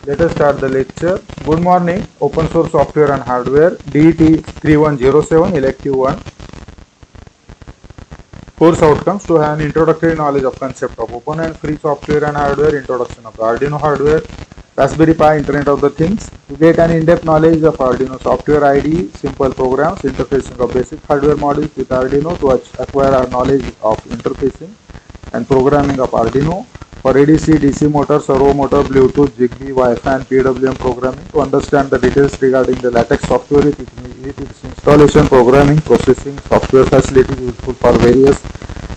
Let us start the lecture. Good morning. Open source software and hardware. DET 3107 elective 1. Course outcomes: to have an introductory knowledge of concept of open and free software and hardware, introduction of the Arduino hardware, Raspberry Pi, Internet of the Things. To get an in-depth knowledge of Arduino software IDE, simple programs, interfacing of basic hardware modules with Arduino. To acquire our knowledge of interfacing and programming of Arduino. For ADC, DC motor, servo motor, Bluetooth, Zigbee, Wi-Fi and PWM programming. To understand the details regarding the LaTeX software with its installation, programming, processing, software facilities useful for various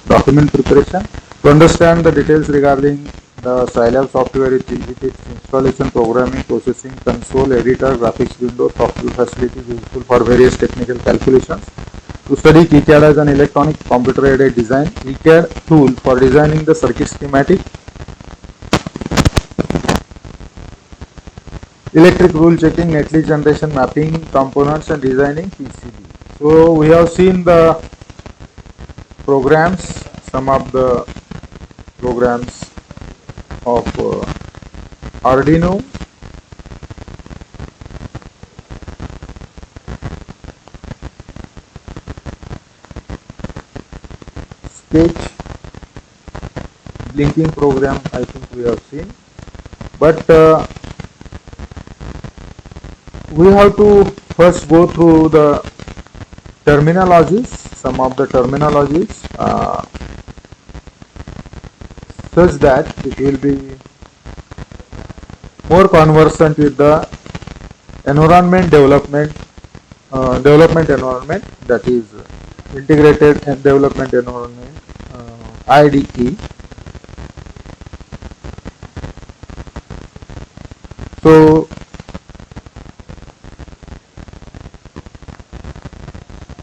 document preparation. To understand the details regarding the Scilab software with its installation, programming, processing, console, editor, graphics window, software facilities useful for various technical calculations. To study KiCad as an electronic computer-aided design, KiCad tool for designing the circuit schematic, electric rule checking, netlist generation, mapping components and designing PCB. So we have seen the programs, some of the programs of Arduino. Sketch, blinking program, I think we have seen, but we have to first go through the terminologies, some of the terminologies, such that it will be more conversant with the environment development environment, that is integrated and development environment, IDE. So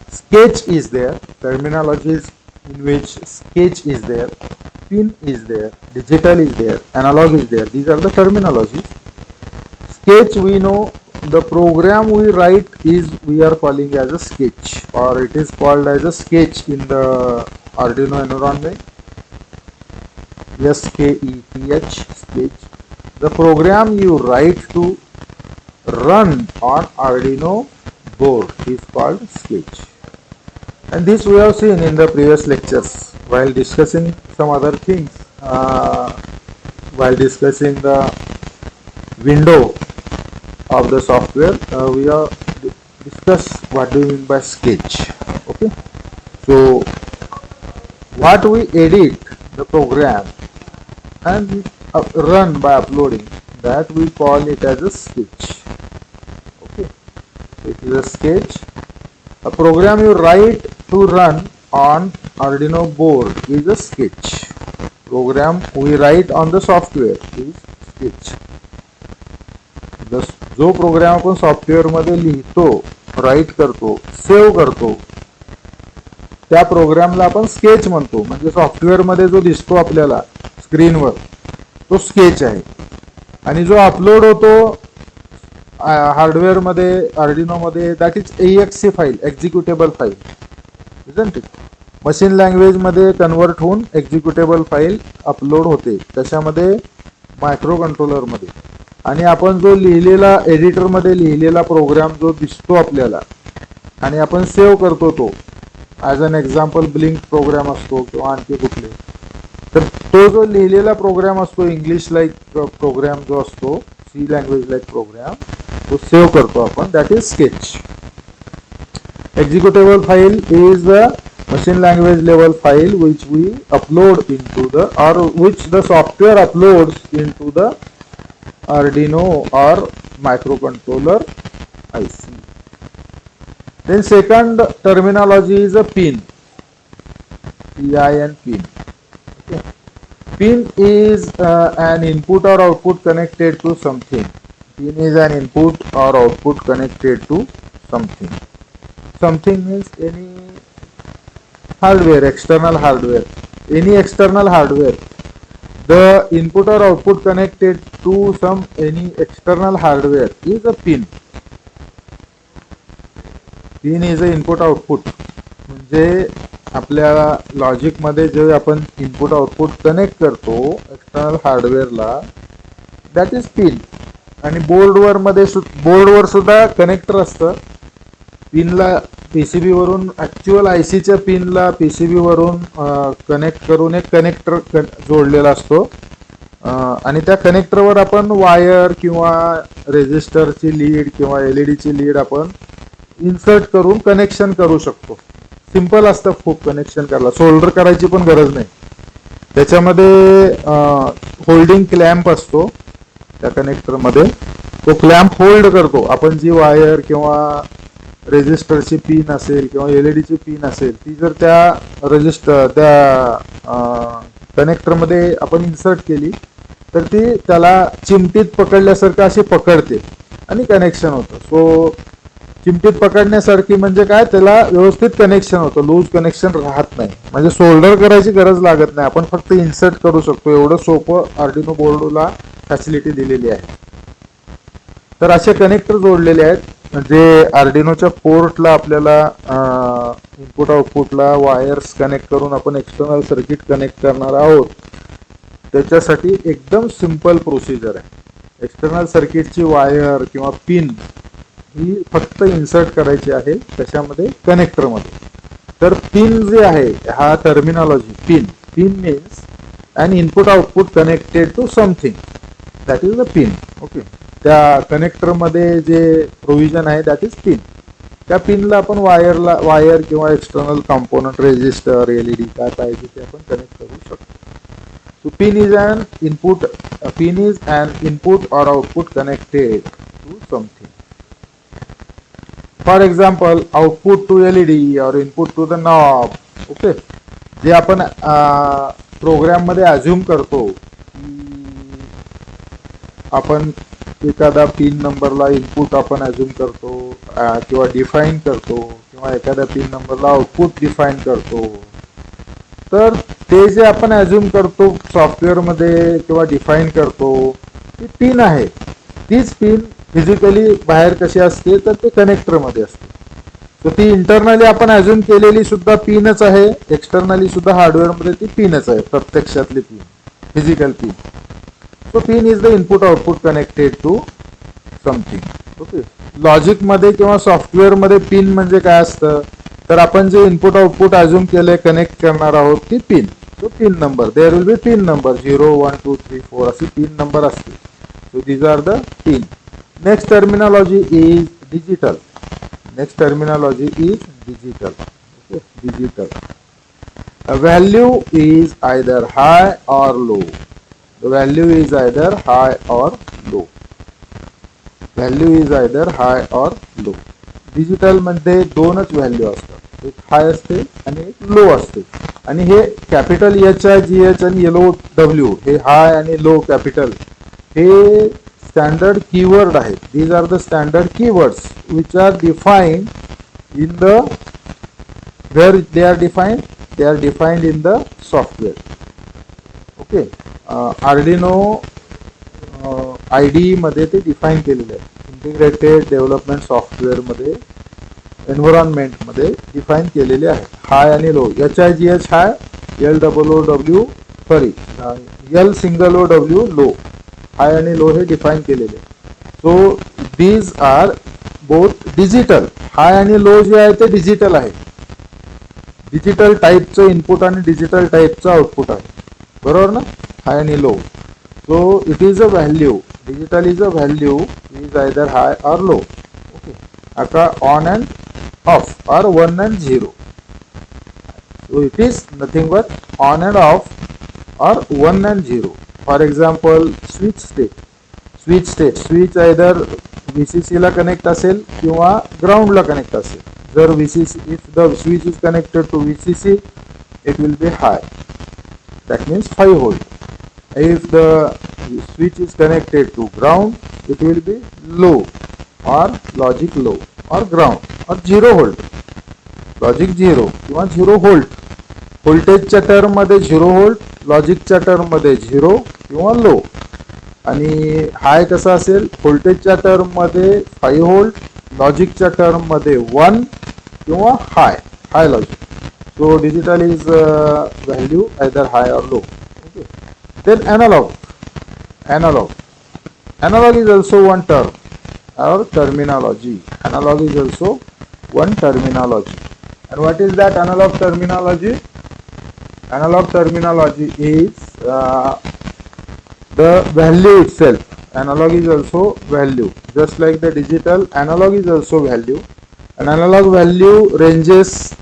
sketch is there, terminologies in which sketch is there, pin is there, digital is there, analog is there. These are the terminologies. Sketch, we know the program we write is, we are calling as a sketch, or it is called as a sketch in the Arduino environment. SKETH, sketch. The program you write to run on Arduino board is called sketch. And this we have seen in the previous lectures while discussing some other things, while discussing the window of the software. We have discussed what do you mean by sketch. Okay, so what we edit the program and run by uploading, that we call it as a sketch. Okay, so it is a sketch. A program you write to run on Arduino board is a sketch. Program we write on the software is sketch. जो programme आपण software मध्ये लिहितो, right करतो, save करतो, त्या प्रोग्रामला आपण sketch म्हणतो. म्हणजे सॉफ्टवेअर मध्ये जो दिसतो आपल्याला स्क्रीनवर तो स्केच आहे. आणि जो अपलोड होतो हार्डवेअर मध्ये, आर्डिनो मध्ये, that is EXE file, executable file, isn't it. Machine language मध्ये कन्वर्ट होऊन एक्झिक्युटेबल फाईल अपलोड होते, त्याच्यामध्ये मायक्रो कंट्रोलर मध्ये. आणि आपण जो लिहिलेला एडिटर मध्ये लिहिलेला प्रोग्राम जो दिसतो आपल्याला आणि आपण सेव्ह करतो, तो as an example blink program असतो किंवा आणखी कुठले, तर तो जो लिहिलेला प्रोग्राम असतो, इंग्लिश लाईक प्रोग्राम जो असतो, सी लँग्वेज लाईक प्रोग्राम, तो सेव्ह करतो आपण, that is sketch. Executable file is the machine language level file which we upload into the, or which the software uploads into the Arduino or microcontroller IC. Then second terminology is a pin. PIN, pin. Okay. Pin is an input or output connected to something. Pin is an input or output connected to something. Something means any hardware, external hardware, any external hardware. The input or output connected to any external hardware is a pin. Pin is a input output. म्हणजे आपल्या logic मध्ये जे आपण input output connect करतो external हार्डवेअरला, that is pin. आणि बोर्डवर सुद्धा connector असतं. पिनला पीसीबी वरून ऍक्च्युअल आयसीच्या पिनला पीसीबी वरून कनेक्ट करून एक कनेक्टर जोडलेला असतो आणि त्या कनेक्टरवर आपण वायर किंवा रेजिस्टरची लीड किंवा एलईडीची लीड आपण इन्सर्ट करून कनेक्शन करू शकतो. सिंपल असतं खूप कनेक्शन करायला, सोल्डर करायची पण गरज नाही. त्याच्यामध्ये होल्डिंग क्लॅम्प असतो त्या कनेक्टरमध्ये. तो क्लॅम्प होल्ड करतो. आपण जी वायर किंवा रेजिस्टरची पिन असेल किंवा एलईडीची पिन असेल ती जर त्या कनेक्टरमध्ये आपण इन्सर्ट केली तर ती त्याला चिमटीत पकडल्यासारखं अशी पकडते आणि कनेक्शन होतं. सो चिमटीत पकडण्यासारखी म्हणजे काय, त्याला व्यवस्थित कनेक्शन होतं, लूज कनेक्शन राहत नाही. म्हणजे सोल्डर करायची गरज लागत नाही, आपण फक्त इन्सर्ट करू शकतो. एवढं सोपं आर्डिनो बोर्डला फॅसिलिटी दिलेली आहे. तर असे कनेक्टर जोडलेले आहेत जे आर्डिनोच्या पोर्टला आपल्याला इनपुट आउटपुटला वायर्स कनेक्ट करून आपण एक्सटर्नल सर्किट कनेक्ट करणार आहोत. त्याच्यासाठी एकदम सिंपल प्रोसिजर आहे. एक्सटर्नल सर्किटची वायर किंवा पिन ही फक्त इन्सर्ट करायची आहे त्याच्यामध्ये कनेक्टरमध्ये. तर पिन जे आहे हा terminology pin means an input output connected to something, that is the pin. Okay, त्या कनेक्टरमध्ये जे प्रोव्हिजन आहे दॅट इज पिन. त्या पिनला आपण वायर किंवा एक्सटर्नल कंपोनंट रेजिस्टर एलईडी काय पाहिजे ते आपण कनेक्ट करू शकतो. So pin is an input or output connected to something. For example, output to LED or input to the knob. Okay, जे आपण प्रोग्राम मध्ये अज्युम करतो की आपण एखादा पिन नंबरला इनपुट आपण अज्युम करतो किंवा डिफाईन करतो किंवा एखाद्या पिन नंबरला आउटपुट डिफाईन करतो. तर ते जे आपण अज्युम करतो सॉफ्टवेअरमध्ये किंवा डिफाईन करतो ती पिन आहे. तीच पिन फिजिकली बाहेर कशी असते तर ते कनेक्टरमध्ये असते. सो ती इंटरनली आपण अज्युम केलेली सुद्धा पिनच आहे, एक्सटर्नली सुद्धा हार्डवेअरमध्ये ती पिनच आहे, प्रत्यक्षातली pin, physical pin. So pin is the input output connected to something. Okay, लॉजिकमध्ये किंवा सॉफ्टवेअरमध्ये पिन म्हणजे काय असतं तर आपण जे इनपुट आउटपुट अज्युम केले कनेक्ट करणार आहोत ती pin. So pin number, there will be pin number 0 1 2 3 4 अशी पिन नंबर असते. So these are the pin. Next terminology is digital. Okay, digital. A value is either high or low. The value is either high or low. Digital मध्ये दोनच value असतात, एक हाय असते आणि एक low असते. आणि हे कॅपिटल HIGH आणि येलो डब्ल्यू हे हाय आणि लो कॅपिटल हे स्टँडर्ड कीवर्ड आहेत. These are the standard keywords which are defined in the where they are defined in the software. Okay, Arduino IDE मध्ये ते डिफाईन केलेले आहे. इंटिग्रेटेड डेव्हलपमेंट सॉफ्टवेअर मध्ये एन्व्हायरमेंटमध्ये define केलेले आहे. हाय आणि low, HIGH high, L single O W low, high आणि low हे डिफाईन केलेले. So these are both digital. High आणि लो जे आहे ते डिजिटल आहे, डिजिटल टाईपचं इनपुट आणि डिजिटल टाईपचं आउटपुट आहे, बरोबर ना, हाय आणि low. So it is a value. Digital is a value is either high or low. Okay. Aka on and off or 1 and 0. So it is nothing but on and off or 1 and 0. For example, switch state. Switch either VCC ला connect असेल किंवा ground ला connect असेल. जर VCC, if the switch is connected to VCC, it will be high. That means 5 volt. If the switch is connected to ground, it will be low or logic low or ground or 0 volt. Logic 0 किंवा 0 volt. व्होल्टेजच्या term मध्ये 0 volt, लॉजिकच्या term मध्ये 0 किंवा low. आणि हाय कसा असेल, व्होल्टेजच्या term मध्ये 5 volt, लॉजिकच्या टर्म मध्ये 1 किंवा हाय logic. So digital is value either high or low. Okay. Then analog. Analog is also one term or terminology. Analog is also one terminology. And what is that analog terminology? Analog terminology is the value itself. Analog is also value. Just like the digital, analog is also value. An analog value ranges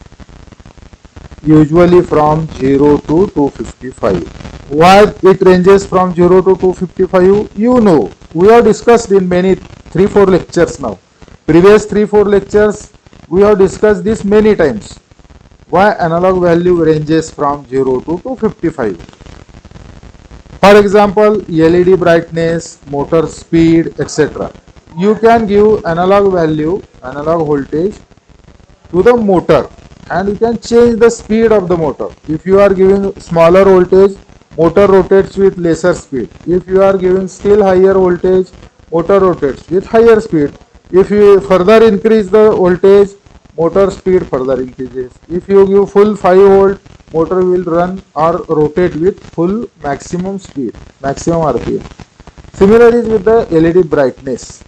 usually from 0 to 255. Why it ranges from 0 to 255? You know, we have discussed in many 3-4 lectures now. Previous 3-4 lectures we have discussed this many times. Why analog value ranges from 0 to 255? For example, LED brightness, motor speed, etc. You can give analog value, analog voltage to the motor, and you can change the speed of the motor. If you are giving smaller voltage, motor rotates with lesser speed. If you are giving still higher voltage, motor rotates with higher speed. If you further increase the voltage, motor speed further increases. If you give full 5 volt, motor will run or rotate with full maximum speed, maximum RPM. Similar is with the LED brightness.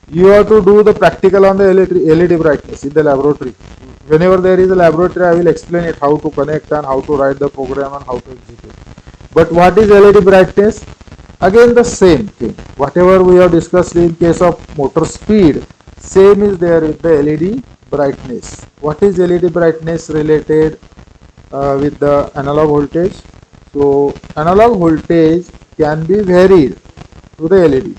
You have to do the practical on the LED brightness in the laboratory. Whenever there is a laboratory, I will explain it how to connect and how to write the program and how to execute. But what is LED brightness? Again the same thing. Whatever we have discussed in case of motor speed, same is there with the LED brightness. What is LED brightness related with the analog voltage? So analog voltage can be varied to the LED.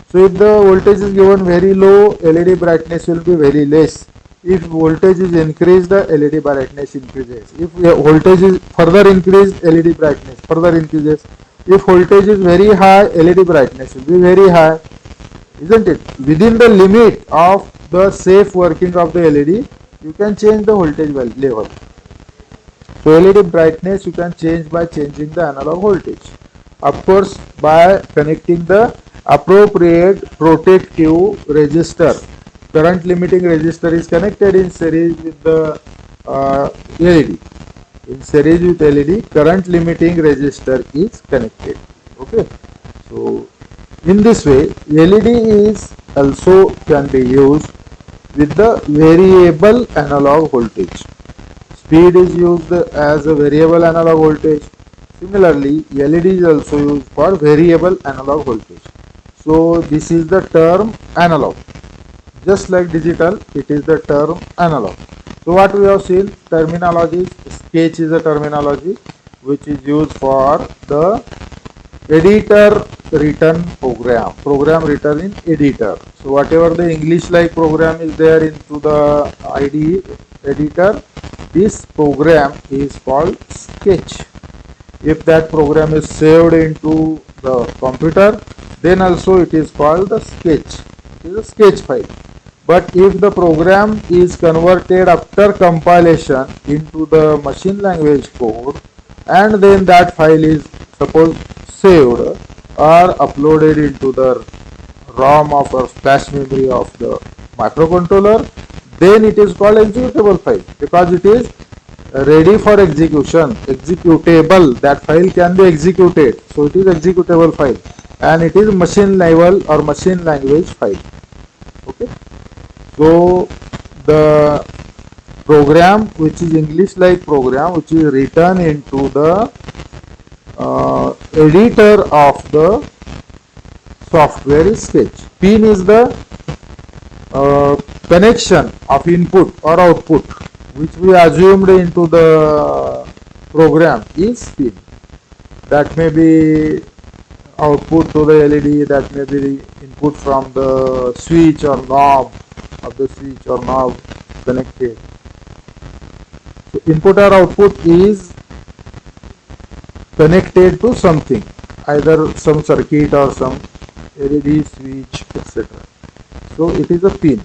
So if the voltage is given very low, LED brightness will be very less. If voltage is increased, the LED brightness increases. If voltage is further increased, LED brightness further increases. If voltage is very high, LED brightness will be very high, isn't it? Within the limit of the safe working of the LED, you can change the voltage level. So LED brightness you can change by changing the analog voltage. Of course, by connecting the appropriate protective resistor. Current limiting resistor is connected in series with the LED. In series with LED, current limiting resistor is connected. Okay. So in this way, LED is also can be used with the variable analog voltage. Speed is used as a variable analog voltage. Similarly, LED is also used for variable analog voltage. So this is the term analog. Just like digital, it is the term analog. So what we have seen, terminologies. Sketch is a terminology which is used for the editor written program written in editor. So whatever the English like program is there into the IDE editor, this program is called sketch. If that program is saved into the computer, then also it is called the sketch. It is a sketch file. But if the program is converted after compilation into the machine language code, and then that file is suppose saved or uploaded into the ROM of or flash memory of the microcontroller, then it is called executable file because it is ready for execution, executable. That file can be executed, so it is executable file, and it is machine level or machine language file. Okay. So the program which is English like program which is written into the editor of the software is sketch. Pin is the connection of input or output which we assumed into the program is pin. That may be output to the LED, that may be the input from the switch or knob of the switch or knob connected. So input or output is connected to something, either some circuit or some LED switch, etc. So it is a pin.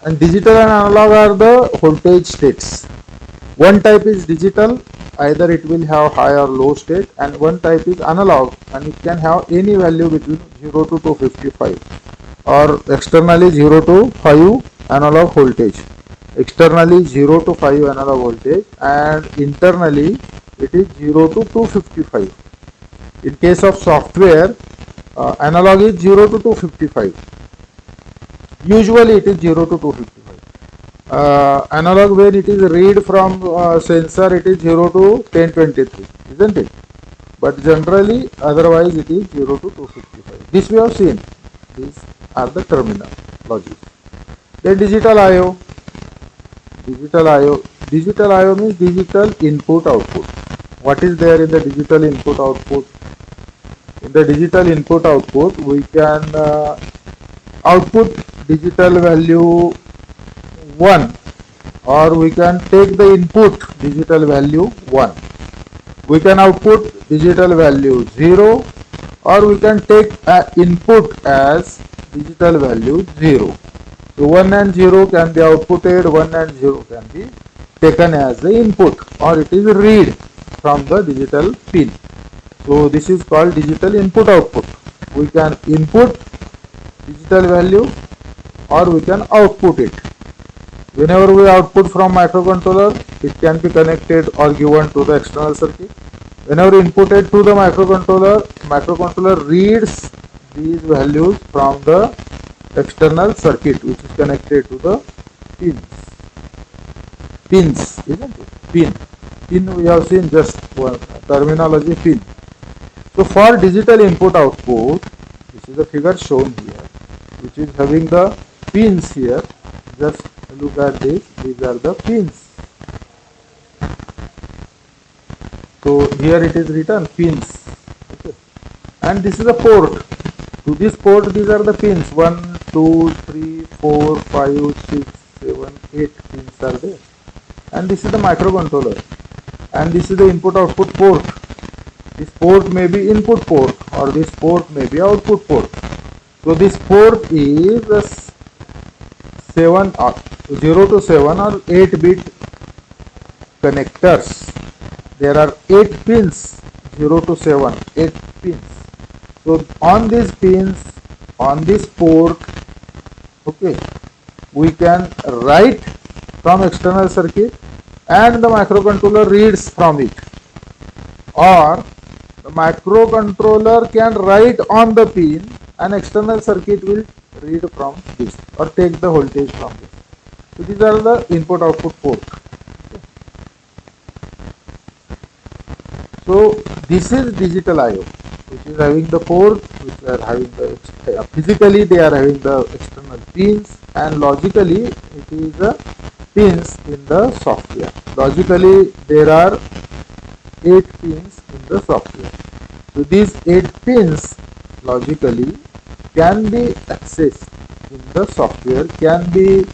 And digital and analog are the voltage states. One type is digital, either it will have high or low state, and one type is analog and it can have any value between 0 to 255 or externally 0 to 5 analog voltage. Externally 0 to 5 analog voltage and internally it is 0 to 255. In case of software, Analog is 0 to 255. Usually it is 0 to 255. Analog, when it is read from sensor, it is 0 to 1023, isn't it? But generally otherwise it is 0 to 255. This we have seen. These are the terminologies. Then digital I/O. Digital I/O. Digital I/O means digital input output. What is there in the digital input output? In the digital input output, we can output digital value 1, or we can take the input digital value 1. We can output digital value 0, or we can take input as digital value 0. So 1 and 0 can be outputted, 1 and 0 can be taken as the input, or it is read from the digital pin. So this is called digital input output. We can input digital value or we can output it. Whenever we output from microcontroller, it can be connected or given to the external circuit. Whenever inputted to the microcontroller reads these values from the external circuit which is connected to the pins, isn't it? Pin we have seen just one terminology, pin. So for digital input output, this is the figure shown here, which is having the pins here. Just look at this, these are the pins. So here it is written pins, okay. And this is a port. To this port, these are the pins, 1, 2, 3, 4, 5, 6, 7, 8 pins are there. And this is the microcontroller, and this is the input output port. This port may be input port, or this port may be output port. So this port is a 0 to 7 or 8-bit connectors. There are 8 pins, 0 to 7, 8 pins. So on these pins, on this port, okay, we can write from external circuit and the microcontroller reads from it, or the microcontroller can write on the pin and external circuit will read from this or take the voltage from this. So these are the input output port. Okay. So this is digital I/O, which is having the port, which are having the physically they are having the external pins, and logically it is the pins in the software. Logically there are 8 pins in the software. So these 8 pins logically can be accessed in the software, can be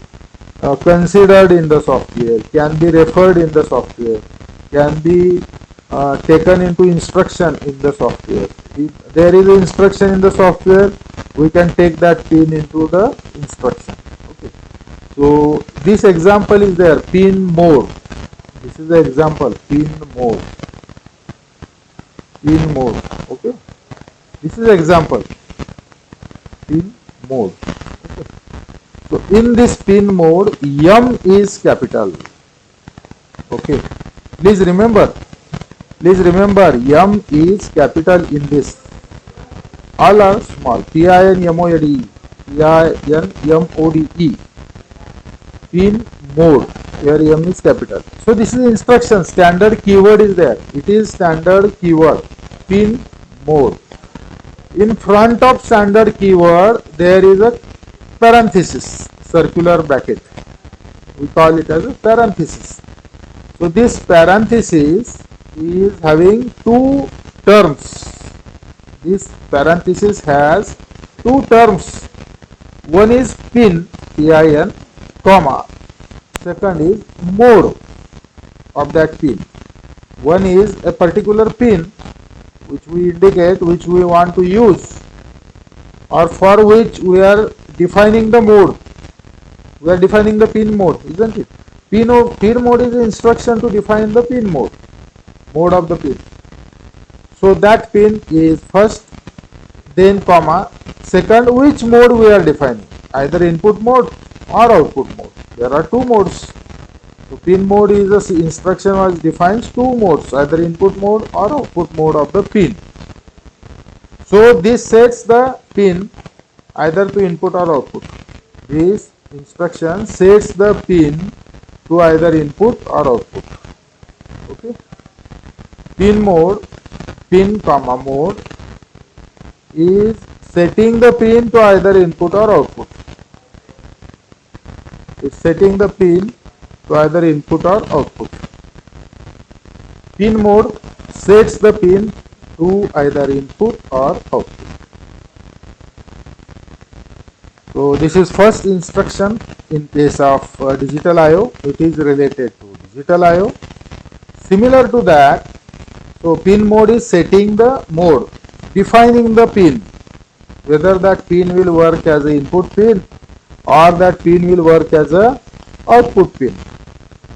considered in the software, can be referred in the software, can be taken into instruction in the software. If there is an instruction in the software, we can take that pin into the instruction. Okay. So this example is there, pin mode. This is the example, pin mode. Pin mode. Okay. This is the example, pin mode. Okay. So in this pin mode, M is capital. Okay. Please remember, M is capital in this. All are small. PIN-MODE, PIN-MODE. Pin mode. Here M is capital. So this is instruction. Standard keyword is there. It is standard keyword. Pin mode. In front of standard keyword, there is a parenthesis, circular bracket. We call it as a parenthesis. So this parenthesis is having 2 terms. This parenthesis has 2 terms. One is pin, PIN, comma. Second is mode of that pin. One is a particular pin which we indicate, which we want to use, or for which we are defining the mode. We are defining the pin mode, isn't it? Pin mode is the instruction to define the pin mode of the pin. So that pin is first, then comma, second which mode we are defining, either input mode or output mode. There are 2 modes. So pin mode is the instruction which defines 2 modes, either input mode or output mode of the pin. So this sets the pin either to input or output. This instruction sets the pin to either input or output. Okay. Pin mode, pin comma mode is setting the pin to either input or output. It's setting the pin to either input or output. Pin mode sets the pin to either input or output. So this is first instruction in case of digital I/O. It is related to digital I/O. Similar to that, so pin mode is setting the mode, defining the pin, whether that pin will work as an input pin or that pin will work as a output pin.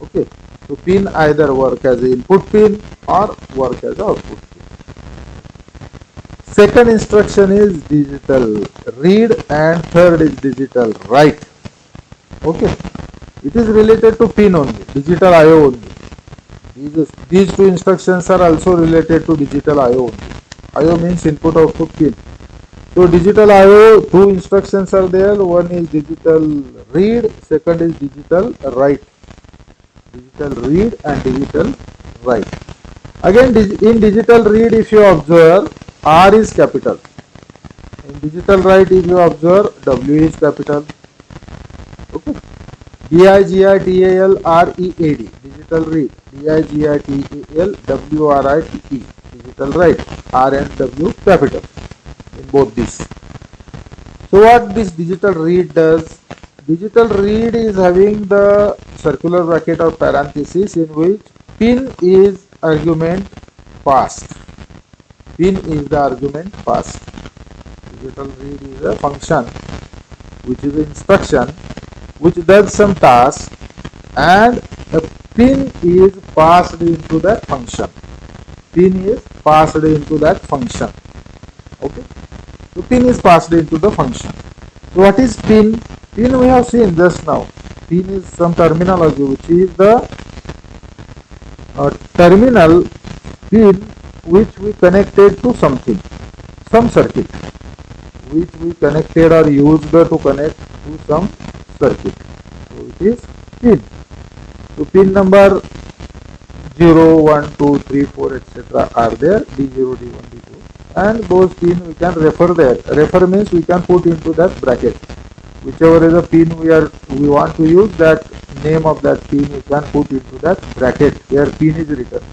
Okay, so pin either work as an input pin or work as an output pin. Second instruction is digital read and third is digital write. Okay, it is related to pin only, digital I/O only. These two instructions are also related to digital I/O only. I/O means input output pin. So digital I/O, two instructions are there. One is digital read, second is digital write. Digital read and digital write. Again, in digital read, if you observe, R is capital. In digital write, if you observe, W is capital. Okay. DIGITALREAD, digital read. DIGITALWRITE, digital write. R and W capital in both these. So what this digital read does? Digital read is having the circular bracket or parenthesis in which pin is argument passed. Pin is the argument passed. Digital read is a function which is an instruction which does some task and a pin is passed into that function. Pin is passed into that function. Okay. So pin is passed into the function. So what is pin? Pin we have seen just now. Pin is some terminology which is the terminal pin which we connected to something, some circuit, which we connected or used to connect to some circuit. So it is pin. So pin number 0, 1, 2, 3, 4, etc. are there, D0, D1, D2, and those pin we can refer there. Refer means we can put into that bracket. Whichever is the pin we want to use, that name of that pin we can put into that bracket where pin is written.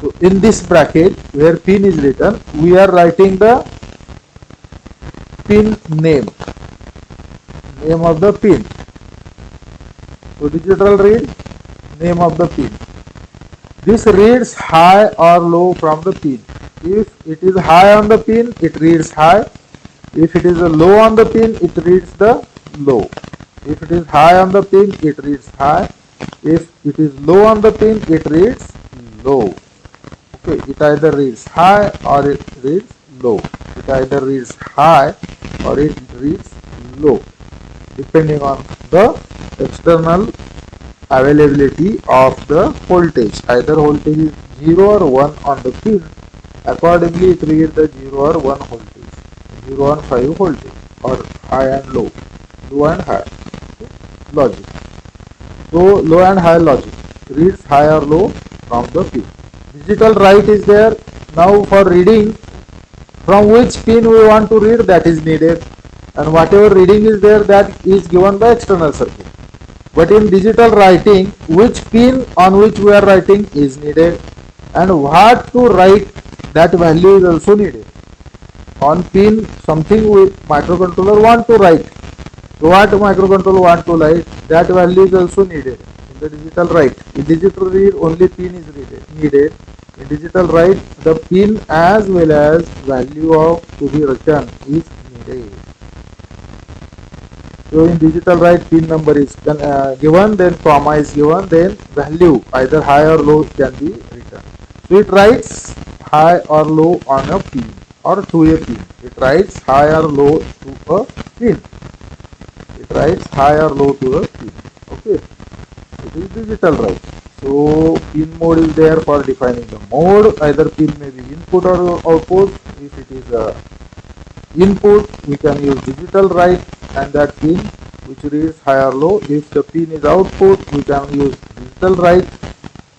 So in this bracket where pin is written, we are writing the pin name of the pin. So digital read, name of the pin. This reads high or low from the pin. If it is high on the pin, it reads high. If it is low on the pin, it reads the low. If it is high on the pin, it reads high. If it is low on the pin, it reads low. Okay, it either reads high or it reads low. It either reads high or it reads low, depending on the external availability of the voltage. Either voltage is 0 or 1 on the pin. Accordingly, it reads the 0 or 1 voltage, 0 and 5 voltage, or high and low, low and high. Okay. Logic. So low and high logic reads high or low from the pin. Digital write is there. Now for reading, from which pin we want to read, that is needed, and whatever reading is there, that is given by external circuit. But in digital writing, which pin on which we are writing is needed, and what to write, that value is also needed. On pin, something we microcontroller want to write. So what microcontroller want to write, that value is also needed in the digital write. In digital read, only pin is needed. In digital write, the pin as well as value of to be written is needed. So in digital write, pin number is given, then comma is given, then value either high or low can be written. So it writes high or low on a pin or to a pin. It writes high or low to a pin. It writes high or low to a pin. Okay. It is digital write. So pin mode is there for defining the mode. Either pin may be input or output. If it is input, we can use digital write and that pin which reads high or low. If the pin is output, we can use digital write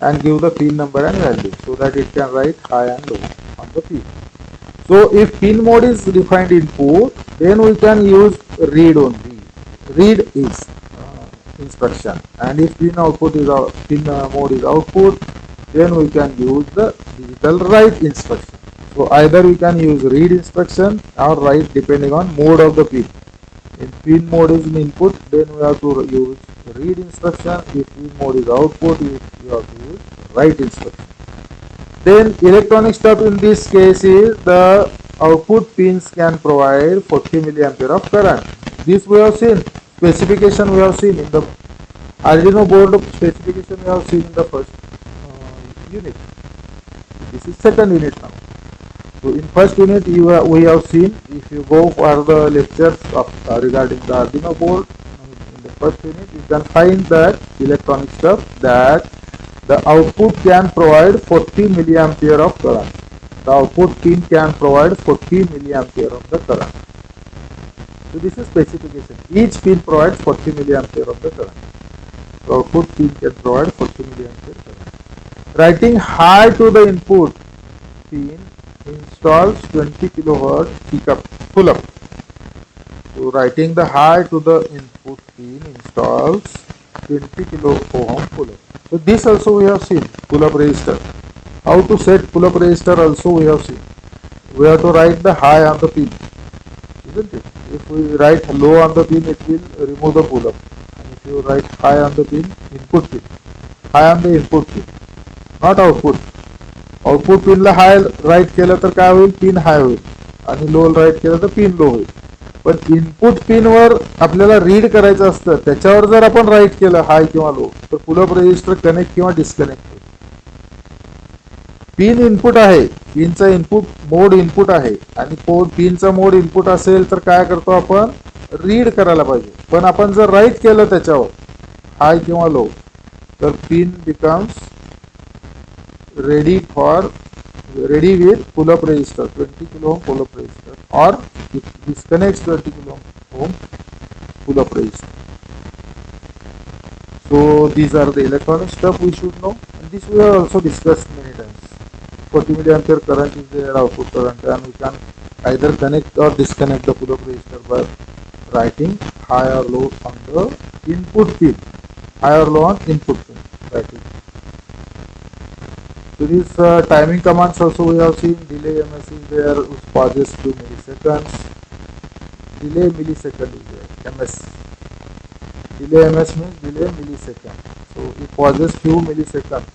and give the pin number and value so that it can write high and low on the pin. So if pin mode is defined input, then we can use read only. Read is instruction, and if pin output is pin mode is output, then we can use the digital write instruction. So either we can use read instruction or write depending on mode of the pin. If pin mode is in input, then we have to use read instruction. If pin mode is output, we have to use write instruction. Then electronic step in this case is the output pins can provide 40 milliampere of current. This we have seen, specification we have seen in the Arduino board specification we have seen in the first unit. This is second unit now. So in first unit we have seen, if you go for the lectures of regarding the Arduino board, in the first unit you can find that electronic stuff that the output can provide 40 milliampere of current. The output pin can provide 40 milliampere of the current. So this is specification. Each pin provides 40 milliampere of the current. The output pin can provide 40 milliampere current. Writing high to the input pin installs 20 kilohertz pickup pull up. So writing the high to the input pin installs 20 kilo ohm pull up. So this also we have seen, pull up resistor. How to set pull up resistor also we have seen. We have to write the high on the pin, isn't it? If we write low on the pin, it will remove the pull up. And if you write high on the pin, input pin, high on the input pin, not output. Output पिनला high write केलं तर काय होईल, pin हाय होईल, आणि low right केलं तर pin low होईल. पण इनपुट पिनवर आपल्याला रीड करायचं असतं, त्याच्यावर जर आपण राईट केलं हाय किंवा लो तर पुलअप रेजिस्टर कनेक्ट किंवा डिस्कनेक्ट होईल. पिन इनपुट आहे, पिनचा इनपुट मोड इनपुट आहे, आणि पिनचा मोड इनपुट असेल तर काय करतो आपण, रीड करायला पाहिजे. पण आपण जर राईट केलं त्याच्यावर हाय किंवा लो तर pin becomes ready with pull-up resistor 20 kilo ohm pull-up resistor, or it disconnects 20 kilo ohm pull-up resistor. So these are the electronic stuff we should know, and this we have also discussed many times. 40 milliampere current is the output current, and we can either connect or disconnect the pull-up resistor by writing high or low on the input pin, high or low on input pin, writing. So these timing commands also we have seen. Delay ms is there, which pauses few milliseconds. Delay millisecond is there, ms. Delay ms means delay millisecond. So it pauses few milliseconds.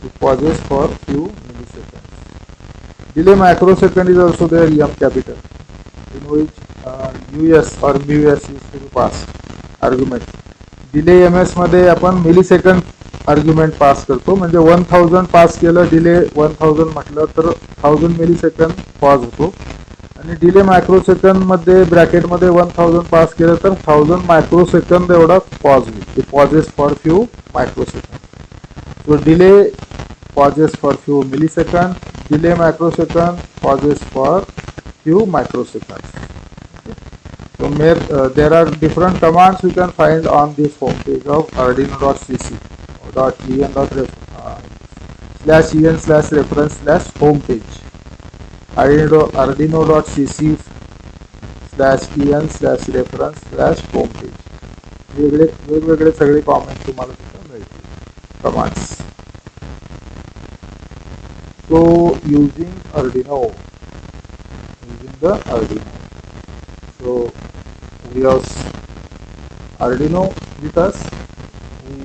It pauses for few milliseconds. Delay microsecond is also there, M capital, in which us or mus is to be passed argument. Delay ms मध्ये आपण millisecond argument pass करतो, म्हणजे 1000 pass केलं, delay 1000 म्हटलं तर 1000 millisecond pause होतो. आणि delay microsecond मध्ये ब्रॅकेटमध्ये 1000 पास केलं तर 1000 मायक्रोसेकंड एवढा पॉज होईल. It pauses for few microsecond. So delay pauses for few millisecond, delay microsecond pauses for few microseconds. So there are different commands we can find on this home page of arduino.cc .en/en/reference/home page. arduino.cc/en/reference/home page. वेगवेगळे सगळे comment तुम्हाला तिथे मिळतील, commands. So using the Arduino. So we have Arduino with us. We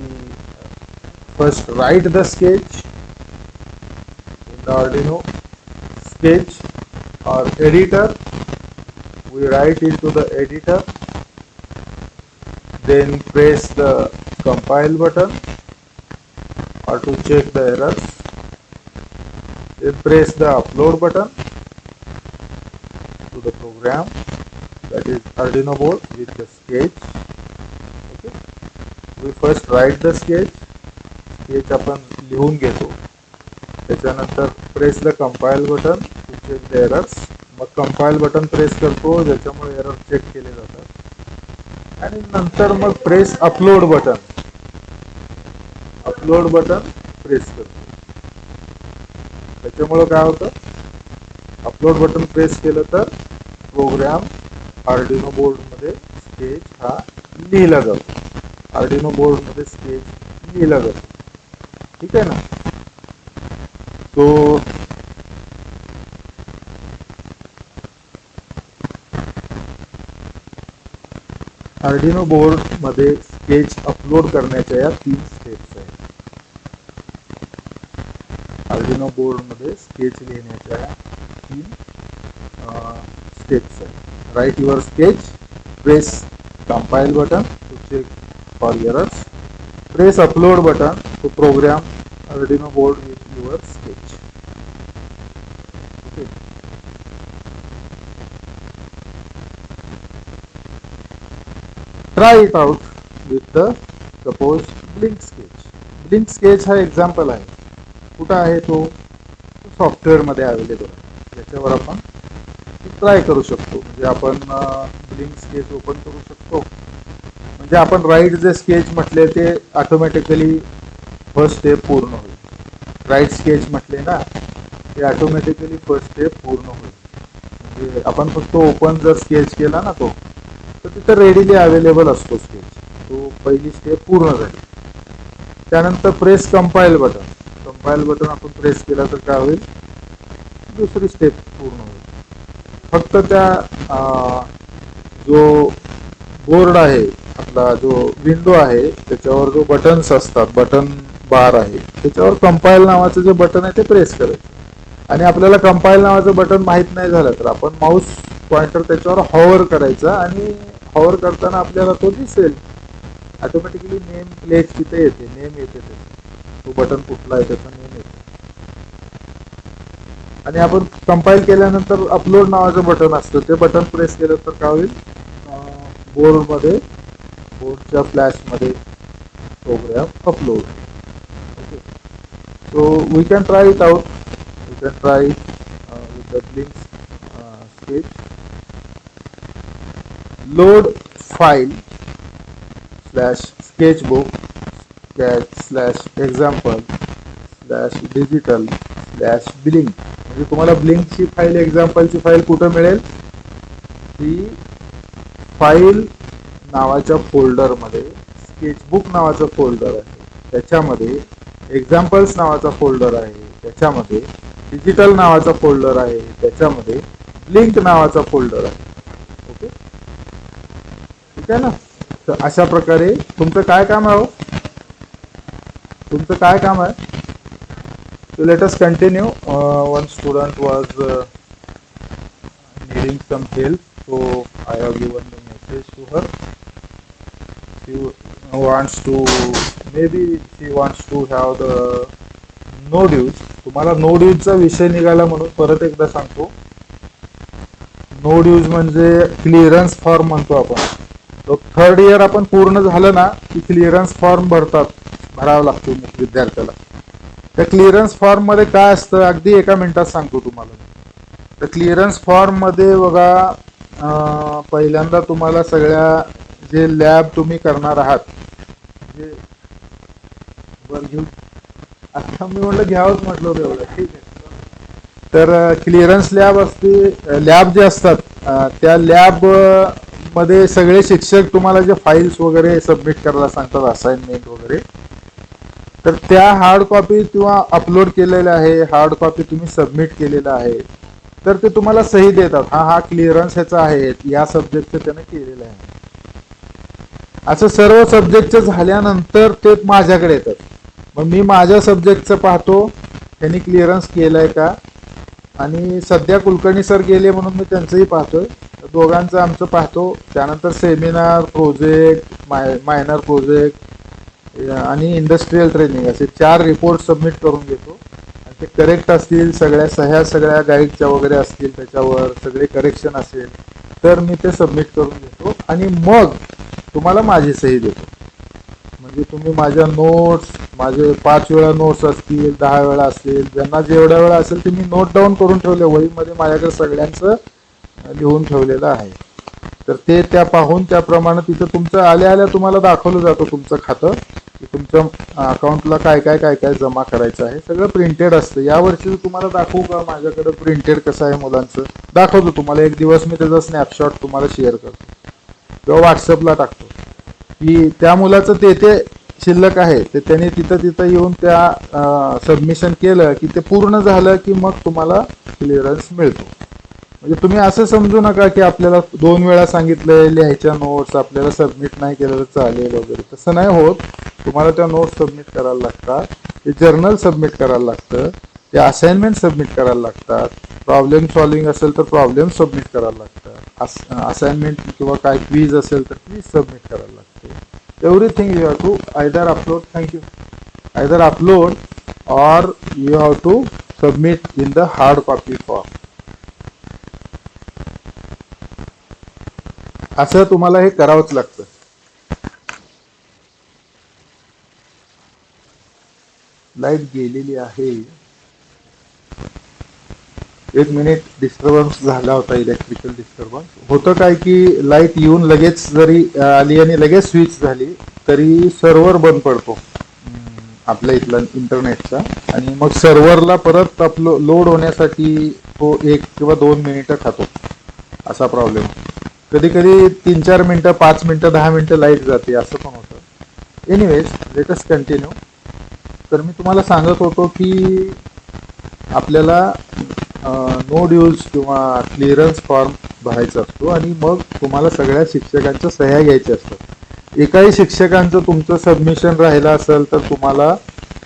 first write the sketch in the Arduino sketch or editor. We write into the editor, then press the compile button or to check the errors, then press the upload button to the program, that is Arduino board with the sketch. Okay, we first write the sketch. Sketch आपण लिहून घेतो. त्याच्यानंतर press the compile button to check the errors. मग compile button press करतो ज्याच्यामुळे error check केले जातात. आणि नंतर मग प्रेस अपलोड बटन प्रेस करतो. त्याच्यामुळे काय होतं, अपलोड बटन प्रेस केलं तर प्रोग्राम आर्डिनो बोर्डमध्ये स्केच हा लिहिला जातो. आर्डिनो बोर्डमध्ये स्केच लिहिला जातो. ठीक आहे ना. तो आर्डिनो बोर्ड मध्ये स्केच अपलोड करण्याच्या या 3 स्टेप्स आहेत. आर्डिनो बोर्ड मध्ये स्केच लिहिण्याच्या 3 स्टेप्स आहेत. Write your sketch, press compile button to check for errors, press upload button to program Arduino board with your sketch. Okay. Try it out with the suppose blink sketch. Blink sketch हा example आहे. कुठं आहे तो सॉफ्टवेअरमध्ये available आहे. त्याच्यावर आपण try करू शकतो. म्हणजे आपण ब्लिंक स्केच ओपन करू शकतो. म्हणजे आपण राईट जे स्केच म्हटले ते ऑटोमॅटिकली फर्स्ट स्टेप पूर्ण होईल. राईट स्केच म्हटले ना ते ऑटोमॅटिकली फर्स्ट स्टेप पूर्ण होईल. म्हणजे आपण फक्त ओपन जर स्केच केला ना तो, तर तिथं रेडीली अवेलेबल असतो स्केच. तो पहिली स्टेप पूर्ण झाली. त्यानंतर press compile button. Compile button आपण प्रेस केला तर काय होईल, दुसरी स्टेप पूर्ण होईल. फक्त त्या जो बोर्ड आहे आपला, जो विंडो आहे त्याच्यावर जो बटन्स असतात, बटन बार आहे, त्याच्यावर कंपाईल नावाचं जे बटन आहे ते प्रेस करायचं. आणि आपल्याला कंपाईल नावाचं बटन माहीत नाही झालं तर आपण माऊस पॉइंटर त्याच्यावर हॉवर करायचा आणि हॉवर करताना आपल्याला तो दिसेल. ऑटोमॅटिकली नेम प्लेट तिथे येते, नेम येते तो बटन कुठला आहे त्याचा नेम येते. आणि आपण कंपाईल केल्यानंतर अपलोड नावाचं बटन असतं, ते बटन प्रेस केलं तर काय होईल, बोर्डमध्ये, बोर्डच्या फ्लॅशमध्ये program upload. Okay. So we can try it out. We can try with the blink sketch. Load file slash sketchbook slash example slash digital slash blink. म्हणजे तुम्हाला ब्लिंकची फाईल, एक्झाम्पलची फाईल कुठं मिळेल, ती फाईल नावाच्या फोल्डरमध्ये स्केचबुक नावाचं फोल्डर आहे, त्याच्यामध्ये एक्झाम्पल्स नावाचा फोल्डर आहे, त्याच्यामध्ये डिजिटल नावाचा फोल्डर आहे, त्याच्यामध्ये ब्लिंक नावाचा फोल्डर आहे. ओके. ठीक आहे ना. तर अशा प्रकारे तुमचं काय काम आहे, तुमचं काय काम आहे. So let us continue. One student was needing some help, so I have given the message to her. She wants to, maybe she wants to have the node use. तुम्हाला नोड यूजचा विषय निघाला म्हणून परत एकदा सांगतो. नोड यूज म्हणजे clearance form म्हणतो आपण. तो 3rd इयर आपण पूर्ण झालं ना की क्लिअरन्स फॉर्म भरावा लागतो विद्यार्थ्याला. त्या क्लिअरन्स फॉर्म मध्ये काय असतं अगदी एका मिनिटात सांगतो तुम्हाला. त्या क्लिअरन्स फॉर्म मध्ये बघा, पहिल्यांदा तुम्हाला सगळ्या जे लॅब तुम्ही करणार आहात, जे वर घेऊन, आता मी म्हटलं घ्यावंच म्हटलं होतं एवढं. ठीक आहे. तर क्लिअरन्स लॅब असते, लॅब जे असतात त्या लॅब मध्ये सगळे शिक्षक तुम्हाला जे फाईल्स वगैरे सबमिट करायला सांगतात, असाइनमेंट वगैरे, तर त्या हार्ड कॉपी किंवा अपलोड केलेल्या आहे, हार्ड कॉपी तुम्ही सबमिट केलेला आहे, तर ते तुम्हाला सही देतात. हा क्लिअरन्स ह्याचा आहे, या सब्जेक्टचं त्याने केलेलं आहे. असं सर्व सब्जेक्टचं झाल्यानंतर ते माझ्याकडे येतात. मग मी माझ्या सब्जेक्टचं पाहतो त्यांनी क्लिअरन्स केलंय का. आणि सध्या कुलकर्णी सर गेले म्हणून मी त्यांचंही पाहतोय, दोघांचं आमचं पाहतो. त्यानंतर सेमिनार, प्रोजेक्ट, मायनर प्रोजेक्ट आणि इंडस्ट्रियल ट्रेनिंग असे 4 रिपोर्ट सबमिट करून घेतो. आणि ते करेक्ट असतील, सगळ्या गाईडच्या वगैरे असतील, त्याच्यावर सगळे करेक्शन असेल तर मी ते सबमिट करून घेतो आणि मग तुम्हाला माझी सही देतो. म्हणजे तुम्ही माझ्या नोट्स, माझे 5 वेळा नोट्स असतील, 10 वेळा असतील, ज्यांना जेवढ्या वेळा असेल ते मी नोट डाऊन करून ठेवले वहीमध्ये, माझ्याकडे सगळ्यांचं लिहून ठेवलेलं आहे. तर ते त्या पाहून त्याप्रमाणे तिथं तुमचं आल्या आल्या तुम्हाला दाखवलं जातं तुमचं खातं, की तुमच्या अकाउंटला काय काय काय काय जमा करायचं आहे. सगळं प्रिंटेड असतं. यावर्षी तुम्हाला दाखवू का माझ्याकडे प्रिंटेड कसं आहे मुलांचं, दाखवतो तुम्हाला. एक दिवस मी त्याचा स्नॅपशॉट तुम्हाला शेअर करतो किंवा व्हॉट्सअपला टाकतो, की त्या मुलाचं ते शिल्लक आहे ते त्याने तिथं येऊन त्या सबमिशन केलं की ते पूर्ण झालं की मग तुम्हाला क्लिअरन्स मिळतो. म्हणजे तुम्ही असं समजू नका की आपल्याला 2 वेळा सांगितलंय लिहायच्या नोट्स, आपल्याला सबमिट नाही केलं तर चालेल वगैरे, तसं नाही होत. तुम्हाला त्या नोट्स सबमिट करायला लागतात, ते जर्नल सबमिट करायला लागतं, ते असाइनमेंट सबमिट करायला लागतात, प्रॉब्लेम सॉल्विंग असेल तर प्रॉब्लेम सबमिट करायला लागतात, असाइनमेंट किंवा काय क्वीज असेल तर क्वीज सबमिट करायला लागते. Everything you have to either upload, thank you, either upload or you have to submit in the hard copy form. असं तुम्हाला हे करावंच लागतं. लाईट गेलेली आहे, 1 मिनिट डिस्टर्बन्स झाला होता, इलेक्ट्रिकल डिस्टर्बन्स होतं. काय की लाईट येऊन लगेच जरी आली आणि लगेच स्विच झाली तरी सर्व्हर बंद पडतो आपल्या इथला इंटरनेटचा, आणि मग सर्व्हरला परत आपलं लोड होण्यासाठी तो 1 किंवा 2 मिनिटं खातो. असा प्रॉब्लेम. कधी कधी 3-4 मिनिटं, 5 मिनिटं, 10 मिनिटं लाईट जाते, असं पण होतं. Anyways, let us continue. तर मी तुम्हाला सांगत होतो की आपल्याला नो ड्यूज किंवा क्लिअरन्स फॉर्म भरायचा असतो आणि मग तुम्हाला सगळ्या शिक्षकांच्या सह्या घ्यायच्या असतात. एकाही शिक्षकांचं तुमचं सबमिशन राहिलं असेल तर तुम्हाला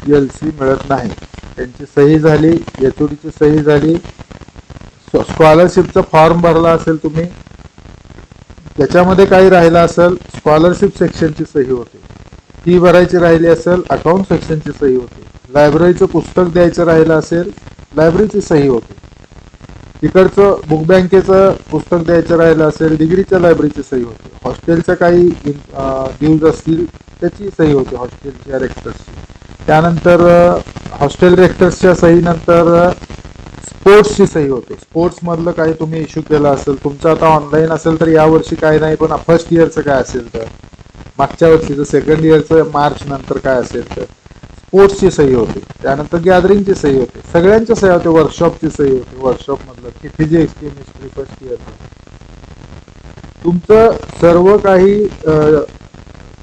LC मिळत नाही. त्यांची सही झाली, HODची सही झाली, स्कॉलरशिपचा फॉर्म भरला असेल तुम्ही, त्याच्यामध्ये काही राहिलं असेल स्कॉलरशिप सेक्शनची सही होते, फी भरायची राहिली असेल अकाउंट सेक्शनची सही होते, लायब्ररीचं पुस्तक द्यायचं राहिलं असेल लायब्ररीची सही होते, तिकडचं बुक बँकेचं पुस्तक द्यायचं राहिलं असेल डिग्रीच्या लायब्ररीची सही होते, हॉस्टेलच्या काही ड्यूज असतील त्याची सही होते हॉस्टेलच्या रेक्टर्सची. त्यानंतर हॉस्टेल रेक्टर्सच्या सहीनंतर स्पोर्ट्सची सही होते. स्पोर्ट्समधलं काही तुम्ही इश्यू केला असेल, तुमचं आता ऑनलाईन असेल तर यावर्षी काय नाही, पण फर्स्ट इयरचं काय असेल तर, मागच्या वर्षीचं सेकंड इयरचं मार्च नंतर काय असेल तर स्पोर्ट्सची सही होते. त्यानंतर गॅदरिंगची सही होते, सगळ्यांच्या सही होते, वर्कशॉपची सही होते, वर्कशॉपमधलं की फिजिक्स केमिस्ट्री फर्स्ट इयरचं. तुमचं सर्व काही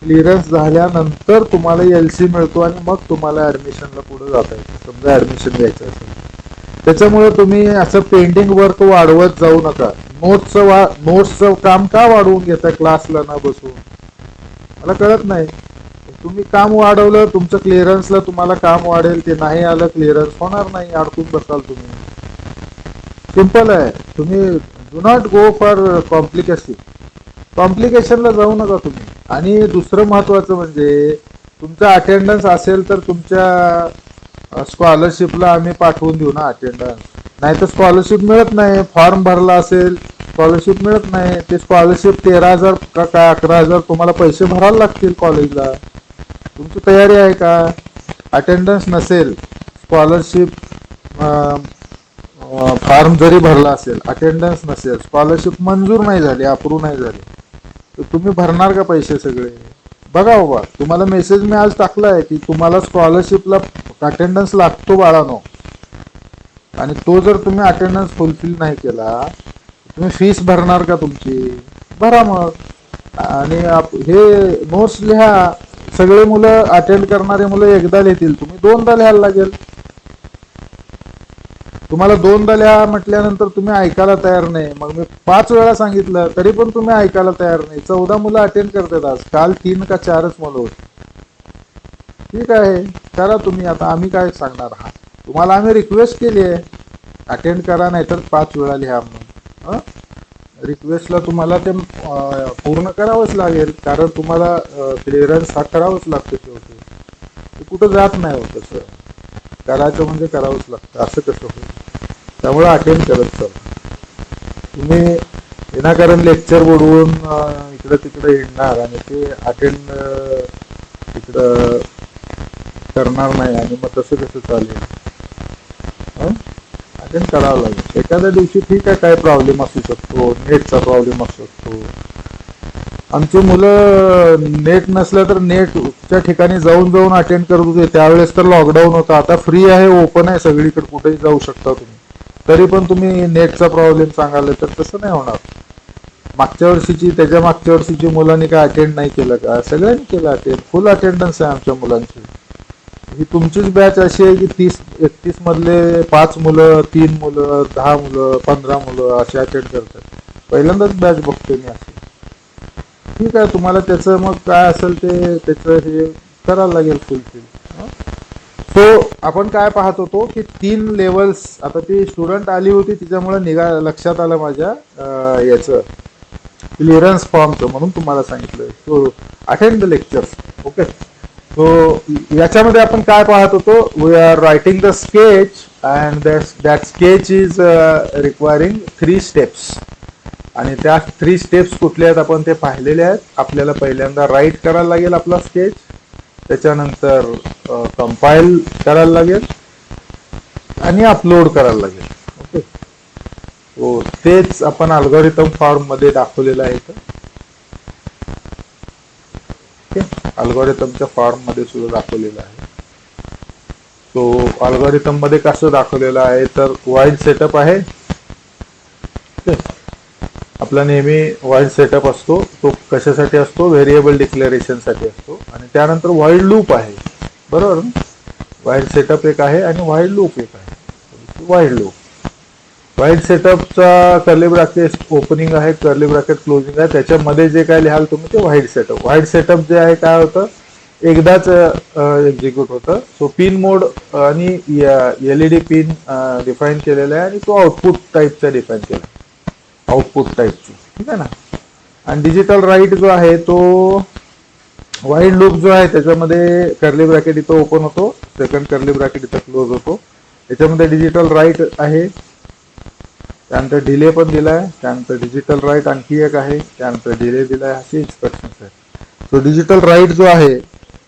क्लिअरन्स झाल्यानंतर तुम्हाला LC मिळतो आणि मग तुम्हाला ऍडमिशनला पुढे जाता येतं, समजा ऍडमिशन घ्यायचं असेल. त्याच्यामुळे तुम्ही असं पेंडिंग वर्क वाढवत जाऊ नका. नोट्सचं काम का वाढवून घेता क्लासला ना बसून, मला कळत नाही. तुम्ही काम वाढवलं, तुमचं क्लिअरन्सला तुम्हाला काम वाढेल, ते नाही आलं क्लिअरन्स होणार नाही, अडकून बसाल तुम्ही. सिंपल आहे. तुम्ही डू नॉट गो फॉर कॉम्प्लिकेशनला जाऊ नका तुम्ही. आणि दुसरं महत्वाचं म्हणजे तुमचं अटेंडन्स असेल तर तुमच्या स्कॉलरशिपला आम्ही पाठवून देऊ ना अटेंडन्स, नाही तर स्कॉलरशिप मिळत नाही. फॉर्म भरला असेल स्कॉलरशिप मिळत नाही, ते स्कॉलरशिप 13,000 का काय 11,000 तुम्हाला पैसे भरायला लागतील कॉलेजला. तुमची तयारी आहे का? अटेंडन्स नसेल, स्कॉलरशिप फॉर्म जरी भरला असेल, अटेंडन्स नसेल, स्कॉलरशिप मंजूर नाही झाली, अप्रूव्ह नाही झाली, तर तुम्ही भरणार का पैसे सगळे? बघा बाबा, तुम्हाला मेसेज मी आज टाकलाय की तुम्हाला स्कॉलरशिपला अटेंडन्स लागतो बाळानो, आणि तो जर तुम्ही अटेंडन्स फुलफिल नाही केला तुम्ही फीस भरणार का तुमची? भरा मग. आणि हे नोट्स लिहा. सगळे मुलं अटेंड करणारे मुलं एकदा लिहितील, तुम्ही 2दा लिहायला लागेल. तुम्हाला 2दा लिहा म्हटल्यानंतर तुम्ही ऐकायला तयार नाही. मग मी 5 वेळा सांगितलं तरी पण तुम्ही ऐकायला तयार नाही. 14 मुलं अटेंड करतात आज, काल 3 का 4च मुलं होती. ठीक आहे, करा तुम्ही. आता आम्ही काय सांगणार? हा, तुम्हाला आम्ही रिक्वेस्ट केली आहे अटेंड करा, नाही तर 5 वेळा लिहा म्हणून. रिक्वेस्टला तुम्हाला ते पूर्ण करावंच लागेल, कारण तुम्हाला क्लिअरन्स हा करावंच लागतो शेवटी. ते कुठं जात नाही होत, तसं करायचं म्हणजे करावंच लागतं, असं कसं होईल? त्यामुळे अटेंड करत चला. तुम्ही विनाकारण लेक्चर बुडवून इकडं तिकडं हिंडणार आणि ते अटेंड तिकडं करणार नाही आणि मग तसं कसं चालेल? अटेंड करावं लागेल. एखाद्या दिवशी ठीक आहे, काय प्रॉब्लेम असू शकतो, नेटचा प्रॉब्लेम असू शकतो. आमची मुलं नेट नसलं तर नेटच्या ठिकाणी जाऊन जाऊन अटेंड करत होते. त्यावेळेस तर लॉकडाऊन होता. आता फ्री आहे, ओपन आहे, सगळीकडे कुठेही जाऊ शकता तुम्ही. तरी पण तुम्ही नेटचा प्रॉब्लेम सांगाल तर तसं नाही होणार. मागच्या वर्षीची, त्याच्या मागच्या वर्षीची मुलांनी काय अटेंड नाही केलं का? सगळ्यांनी केलं अटेंड. फुल अटेंडन्स आहे आमच्या मुलांची. ही तुमचीच बॅच अशी आहे की 30-31 मधले 5 मुलं, 3 मुलं, 10 मुलं, 15 मुलं असे अटेंड करतात. पहिल्यांदाच बॅच बघतोय मी अशी. ठीक आहे, तुम्हाला त्याचं मग काय असेल ते त्याचं हे करायला लागेल फुलफिल. सो आपण काय पाहत होतो की 3 लेवल्स. आता ती स्टुडंट आली होती, तिच्यामुळे लक्षात आलं माझ्या याचं क्लिअरन्स फॉर्मचं, म्हणून तुम्हाला सांगितलं. So attend the lectures. Okay. So याच्यामध्ये आपण काय पाहत होतो? We are writing the sketch and that sketch is requiring 3 steps. आणि त्या 3 स्टेप्स कुठल्या आहेत आपण ते पाहिलेले आहेत. आपल्याला पहिल्यांदा राईट करायला लागेल आपला स्केच, त्याच्यानंतर कंपाईल करायला लागेल आणि अपलोड करायला लागेल. ओके. सो तेच आपण अल्गोरिथम फॉर्म मध्ये दाखवलेलं आहे. ओके, अल्गोरिथमच्या फॉर्म मध्ये सुद्धा दाखवलेलं आहे. सो अल्गोरिथम मध्ये कसं दाखवलेलं आहे तर वाईड सेटअप आहे. आपला नेहमी वाईड सेटअप असतो. तो कशासाठी असतो? व्हेरिएबल डिक्लेरेशन साठी असतो. आणि त्यानंतर वाईड लूप आहे. बरोबर. वाईड सेटअप एक आहे आणि वाईड लूप एक आहे. वाईड लूप, वाईड सेटअपचा कर्ली ब्रॅकेट ओपनिंग आहे, कर्ली ब्रॅकेट क्लोजिंग आहे. त्याच्यामध्ये जे काय लिहाल तुम्ही ते वाईड सेटअप. वाईड सेटअप जे आहे काय होतं? एकदाच एक्झिक्यूट होतं. सो पिन मोड आणि एलईडी पिन डिफाईन केलेला आहे आणि तो आउटपुट टाईपचा डिफाईन केला, आउटपुट टाईपची. ठीक आहे ना. आणि डिजिटल राईट जो आहे तो वाईड लूप जो आहे त्याच्यामध्ये कर्ली ब्रॅकेट इथं ओपन होतो, सेकंड कर्ली ब्रॅकेट इथं क्लोज होतो. याच्यामध्ये डिजिटल राईट आहे, त्यानंतर डिले पण दिलाय, त्यानंतर डिजिटल राईट आणखी एक आहे, त्यानंतर डिले दिलाय. असे इन्स्ट्रक्शन्स आहेत. तो डिजिटल राईट जो आहे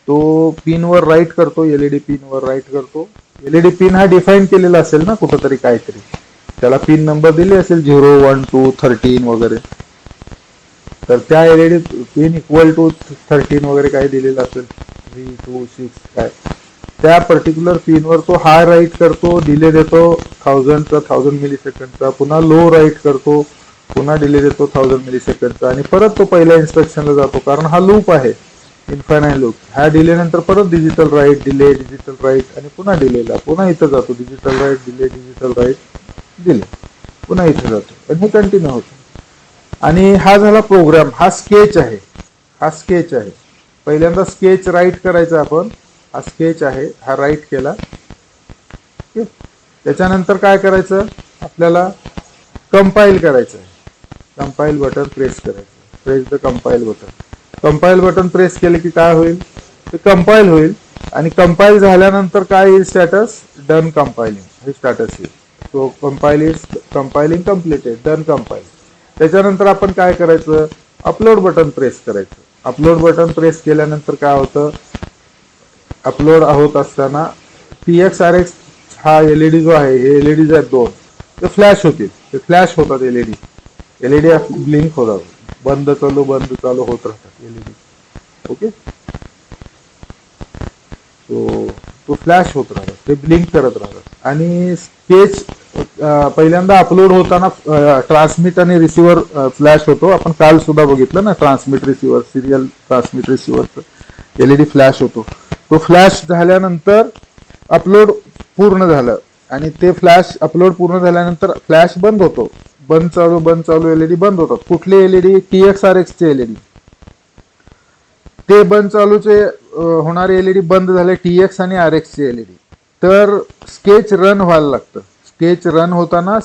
तो पिनवर राईट करतो, एलईडी पिनवर राईट करतो. एलईडी पिन हा डिफाईन केलेला असेल ना कुठंतरी काहीतरी, त्याला पिन नंबर दिले असेल 0, 1, 2, 13 वगैरे. तर त्या एलईडी पिन इक्वल टू 13 वगैरे काही दिलेलं असेल, 3, 2, 6 काय, त्या पर्टिक्युलर पिनवर तो हाय राईट करतो, डिले देतो 1000 मिली सेकंडचा, पुन्हा लो राईट करतो, पुन्हा डिले देतो 1000 मिली सेकंडचा आणि परत तो पहिल्या इन्स्ट्रक्शनला जातो. कारण हा लूप आहे, इन्फायनाईट लूप. ह्या डिले नंतर परत digital write, delay, digital write आणि पुन्हा डिलेला, पुन्हा इथं जातो digital write, delay, digital write, delay, पुन्हा इथे जातो आणि हे कंटिन्यू होतं. आणि हा झाला प्रोग्राम. हा स्केच आहे, हा स्केच आहे. पहिल्यांदा स्केच राईट करायचा आपण. हा स्केच आहे, हा राईट केला. त्याच्यानंतर काय करायचं? आपल्याला कंपाईल करायचं आहे. कंपाईल बटन प्रेस करायचं. Press the compile button. Compile button press केले की काय होईल? ते कंपाईल होईल. आणि कंपाईल झाल्यानंतर काय येईल? स्टॅटस डन कंपाइलिंग हे स्टॅटस येईल. So compiling completed, done compile. त्याच्यानंतर आपण काय करायचं? अपलोड बटन प्रेस करायचं. अपलोड बटन प्रेस केल्यानंतर काय होतं? अपलोड होत असताना TXRX हा एलईडी जो आहे, हे एलईडी आहेत 2, ते फ्लॅश होतील. ते फ्लॅश होतात एलईडी. एलईडी ब्लिंक होतात, बंद चालू बंद चालू होत राहतात एलईडी. ओके. तो फ्लॅश होत राहतात, ते ब्लिंक करत राहतात. आणि स्केच पहिल्यांदा अपलोड होताना ट्रान्समिट आणि रिसिव्हर फ्लॅश होतो. आपण काल सुद्धा बघितलं ना, ट्रान्समिट रिसिव्हर, सिरियल ट्रान्समिट रिसिव्हरचं एलईडी फ्लॅश होतो. तो फ्लॅश झाल्यानंतर अपलोड पूर्ण झालं आणि ते फ्लॅश अपलोड पूर्ण झाल्यानंतर फ्लॅश बंद होतो. बंद चालू एलईडी बंद होतात. कुठले एलईडी? TXRX चे एलईडी. ते बंद चालूचे होणारे एलईडी बंद झाले, TX आणि RX चे एलईडी. तर स्केच रन व्हायला लागतं. स्केच रन होताना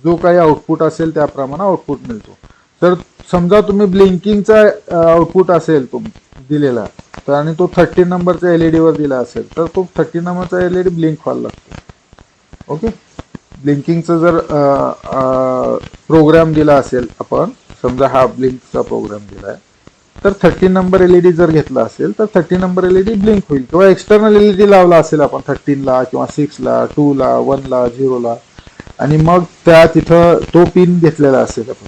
जो काही आउटपुट असेल त्याप्रमाणे आउटपुट मिळतो. तर समजा तुम्ही ब्लिंकिंगचा आउटपुट असेल दिलेला, तर आणि तो 13 नंबरच्या एलईडी वर दिला असेल तर तो 13 नंबरचा एलईडी ब्लिंक व्हायला लागतो. ओके. ब्लिंकिंगचा जर प्रोग्राम दिला असेल आपण, समजा हा ब्लिंकचा प्रोग्राम दिलाय, तर 13 नंबर एलईडी जर घेतला असेल तर 13 नंबर एलईडी ब्लिंक होईल, किंवा एक्सटर्नल एलईडी लावला असेल आपण 13 ला किंवा 6 ला 2 ला 1 ला 0 ला, आणि मग त्या तिथं तो पिन घेतलेला असेल आपण,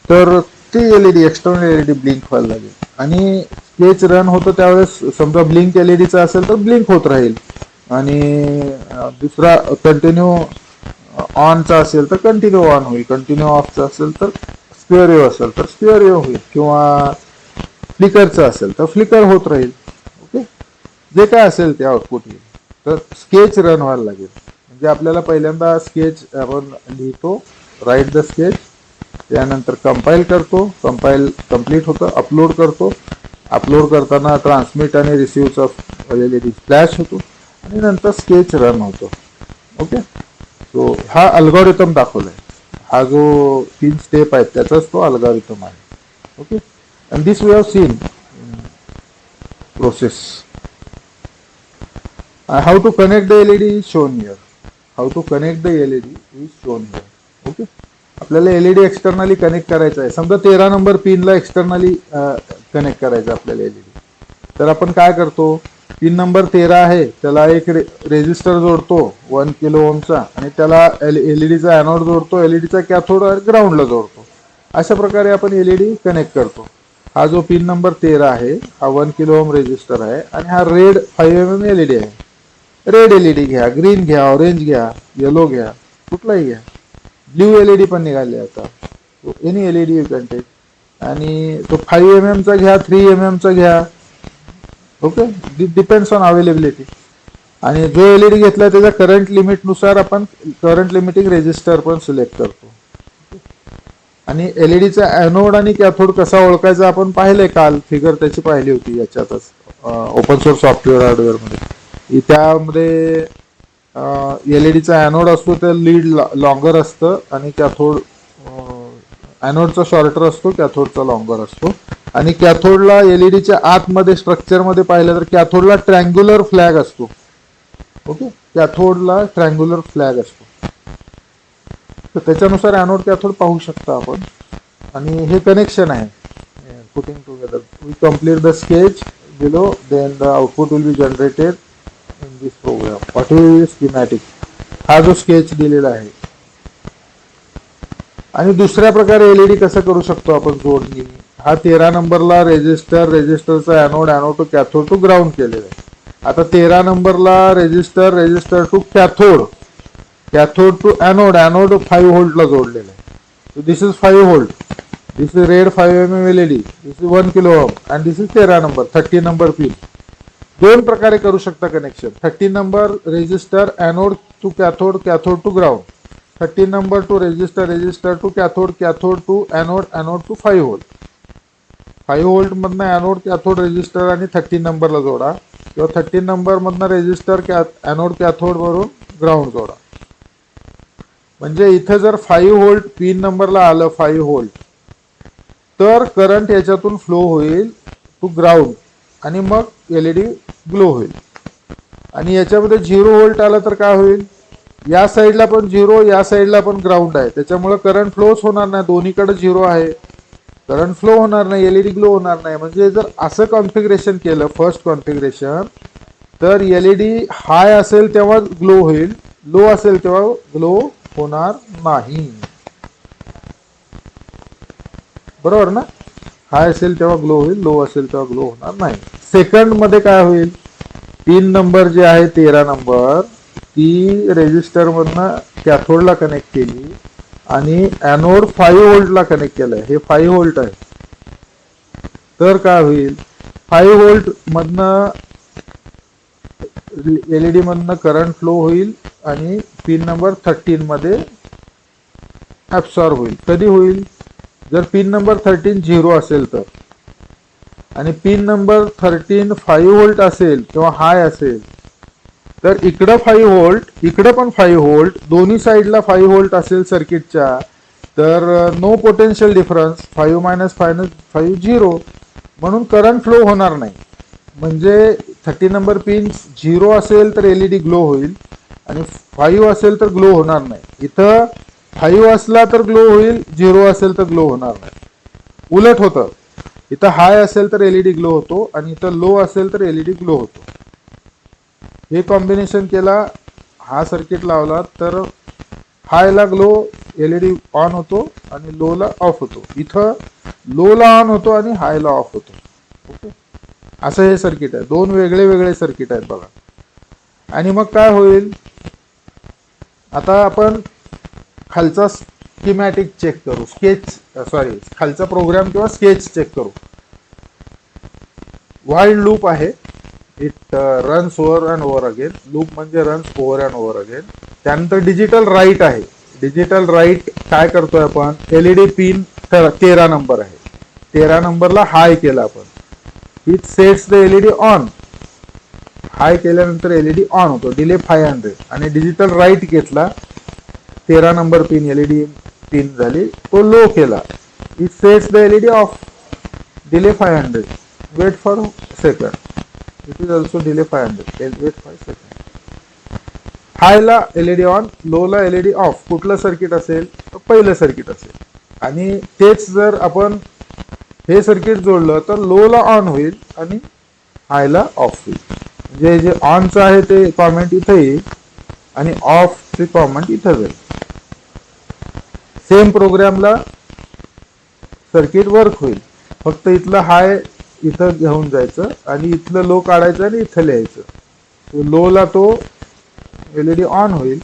तर ती एलईडी एक्सटर्नल एलईडी ब्लिंक व्हायला लागेल. आणि स्केच रन होतं त्यावेळेस समजा ब्लिंक एलईडीचा असेल तर ब्लिंक होत राहील, आणि दुसरा कंटिन्यू ऑनचा असेल तर कंटिन्यू ऑन होईल, कंटिन्यू ऑफचा असेल तर स्क्वेअर वेव्ह असेल तर स्क्वेअर वेव्ह होईल, किंवा फ्लिकरचं असेल तर फ्लिकर होत राहील. ओके, जे काय असेल ते आउटपुट येईल. तर स्केच रन व्हायला लागेल. म्हणजे आपल्याला पहिल्यांदा स्केच आपण लिहितो, राईट द स्केच, त्यानंतर कंपाईल करतो, कंपाईल कंप्लीट होतं, अपलोड करतो, अपलोड करताना ट्रान्समिट आणि रिसिव्हचा एलईडी फ्लॅश होतो, आणि नंतर स्केच रन होतो. ओके, सो हा अल्गोरिथम दाखवलाय, हा जो 3 स्टेप आहेत त्याचाच तो अल्गोरिथम आहे. Okay, and this we have seen process. How to connect the LED is shown here. How to connect the LED is shown here. Okay, आपल्याला एलईडी एक्सटर्नली कनेक्ट करायचं आहे. समजा 13 नंबर पिनला एक्सटर्नली कनेक्ट करायचं आपल्याला LED, तर आपण काय करतो, पिन नंबर 13 आहे त्याला एक रेजिस्टर जोडतो 1 किलो ओमचा, आणि त्याला एलईडीचा एनोड जोडतो, एलईडीचा कॅथोड ग्राउंडला जोडतो. अशा प्रकारे आपण एलईडी कनेक्ट करतो. हा जो पिन नंबर 13 आहे हा 1 किलो ओम रेजिस्टर आहे, आणि हा रेड 5mm एलईडी आहे. रेड एलईडी घ्या, ग्रीन घ्या, ऑरेंज घ्या, येलो घ्या, कुठलाही घ्या, ब्ल्यू एलईडी पण निघाले आता, any LED you can take. आणि तो 5mm चा घ्या, 3mm चा घ्या. Okay, depends on availability. आणि जो एलईडी घेतला त्याच्या करंट लिमिट नुसार आपण करंट लिमिटिंग रेजिस्टर पण सिलेक्ट करतो. आणि एलईडीचा एनोड आणि कॅथोड कसा ओळखायचा आपण पाहिलंय, काल फिगर त्याची पाहिली होती याच्यातच, ओपन सोर्स सॉफ्टवेअर हार्डवेअर मध्ये. त्यामध्ये एलईडीचा एनोड असतो तर लीड लॉंगर असतं, आणि कॅथोड एनोडचा शॉर्टर असतो, कॅथोडचा लॉंगर असतो. आणि कॅथोडला एलईडीच्या आतमध्ये स्ट्रक्चरमध्ये पाहिलं तर कॅथोडला ट्रँग्युलर फ्लॅग असतो. ओके, कॅथोडला ट्रँग्युलर फ्लॅग असतो, तर त्याच्यानुसार एनोड कॅथोड पाहू शकता आपण. आणि हे कनेक्शन आहे putting together. We complete the sketch below, then the output will be generated in this program. What is schematic, हा जो स्केच दिलेला आहे. आणि दुसऱ्या प्रकारे एलईडी कसं करू शकतो आपण जोडणी, हा 13 नंबरला रेजिस्टरचा anode to cathode to ground केलेला आहे. आता 13 नंबरला resistor to cathode to anode 5 व्होल्टला जोडलेलं आहे. This is 5 volt, this is red 5mm LED, this is 1 kilo ohm, and this is 13 number 13 number pin. दोन प्रकारे करू शकता connection. 13 number resistor anode to cathode to ground, 13 number to resistor to cathode to anode to 5 volt. 5 volt मधनं anode cathode resistor आणि 13 नंबरला जोडा, किंवा 13 number मधनं रेजिस्टर एनोड कॅथोड वरून ग्राउंड जोडा. म्हणजे इथं जर 5 व्होल्ट पिन नंबरला आलं 5 व्होल्ट, तर करंट याच्यातून फ्लो होईल टू ग्राउंड, आणि मग एलईडी ग्लो होईल. आणि याच्यामध्ये 0 व्होल्ट आलं तर काय होईल, या साईडला पण 0, या साईडला पण ग्राउंड आहे, त्याच्यामुळे करंट फ्लोच होणार नाही. दोन्हीकडे 0 आहे, करंट फ्लो होणार नाही, एलईडी ग्लो होणार नाही. म्हणजे जर असं कॉन्फिगरेशन केलं फर्स्ट कॉन्फिगरेशन, तर एलईडी हाय असेल तेव्हा ग्लो होईल, लो असेल तेव्हा ग्लो होणार नाही. बरोबर ना, हाय असेल तेव्हा ग्लो होईल, लो असेल तेव्हा ग्लो होणार नाही. सेकंड मध्ये काय होईल, पिन नंबर जे आहे 13 नंबर, ती रेजिस्टर मधनं कॅथोडला कनेक्ट केली आणि एनोड 5 व्होल्टला कनेक्ट केलंय. हे 5 व्होल्ट आहे, तर काय होईल, 5 व्होल्ट मधनं एलईडी मधनं करंट फ्लो होईल आणि पिन नंबर 13 मध्ये ऍब्सॉर्ब होईल. कधी होईल, जर पिन नंबर 13 0 असेल तर, आणि पिन नंबर 13 5 व्होल्ट असेल किंवा हाय असेल, तर इकडं 5 व्होल्ट, इकडं पण 5 व्होल्ट, दोन्ही साईडला 5 व्होल्ट असेल सर्किटच्या, तर नो पोटेन्शियल डिफरन्स, 5 - 5 0, म्हणून करंट फ्लो होणार नाही. म्हणजे 13 नंबर पिन 0 असेल तर एलईडी ग्लो होईल, आणि 5 असेल तर ग्लो होणार नाही. इथं 5 असला तर ग्लो होईल, 0 असेल तर ग्लो होणार नाही. उलट होतं, इथं हाय असेल तर एलईडी ग्लो होतो आणि इथं लो असेल तर एलईडी ग्लो होतो. हे कॉम्बिनेशन केला, हा सर्किट लावला तर हायला ग्लो एलईडी ऑन होतो आणि लोला ऑफ होतो. इथं लोला ऑन होतो आणि हायला ऑफ होतो. ओके, असं हे सर्किट आहे. दोन वेगळे वेगळे सर्किट आहेत बघा. आणि मग काय होईल, आता आपण खालचा स्कीमॅटिक चेक करू, खालचा प्रोग्राम किंवा स्केच चेक करू. व्हाईल लूप आहे, it runs over and over again. Loop म्हणजे runs over and over again. त्यानंतर डिजिटल राईट आहे. डिजिटल राईट काय करतोय आपण, एलईडी पिन 13 नंबर आहे, 13 नंबरला हाय केला आपण. It sets the LED on. High केल्यानंतर एलईडी ऑन होतो, डिले 500. आणि डिजिटल राईट घेतला, 13 नंबर पिन एलईडी पिन झाली, तो लो केला. It sets the LED off, delay 500. Wait for second, it is also delay 500. Wait 5 second. हायला LED on, लोला LED off. कुठलं सर्किट असेल तर पहिलं सर्किट असेल. आणि तेच जर आपण हे सर्किट जोडलं तर लोला ऑन होईल आणि हायला ऑफ होईल. म्हणजे जे ऑनचं आहे ते कॉमेंट इथं येईल आणि ऑफचे कॉमेंट इथं जाईल. सेम प्रोग्रामला सर्किट वर्क होईल. फक्त इथलं हाय इथं घेऊन जायचं आणि इथलं लो काढायचं आणि इथं लिहायचं. लोला तो एलईडी ऑन होईल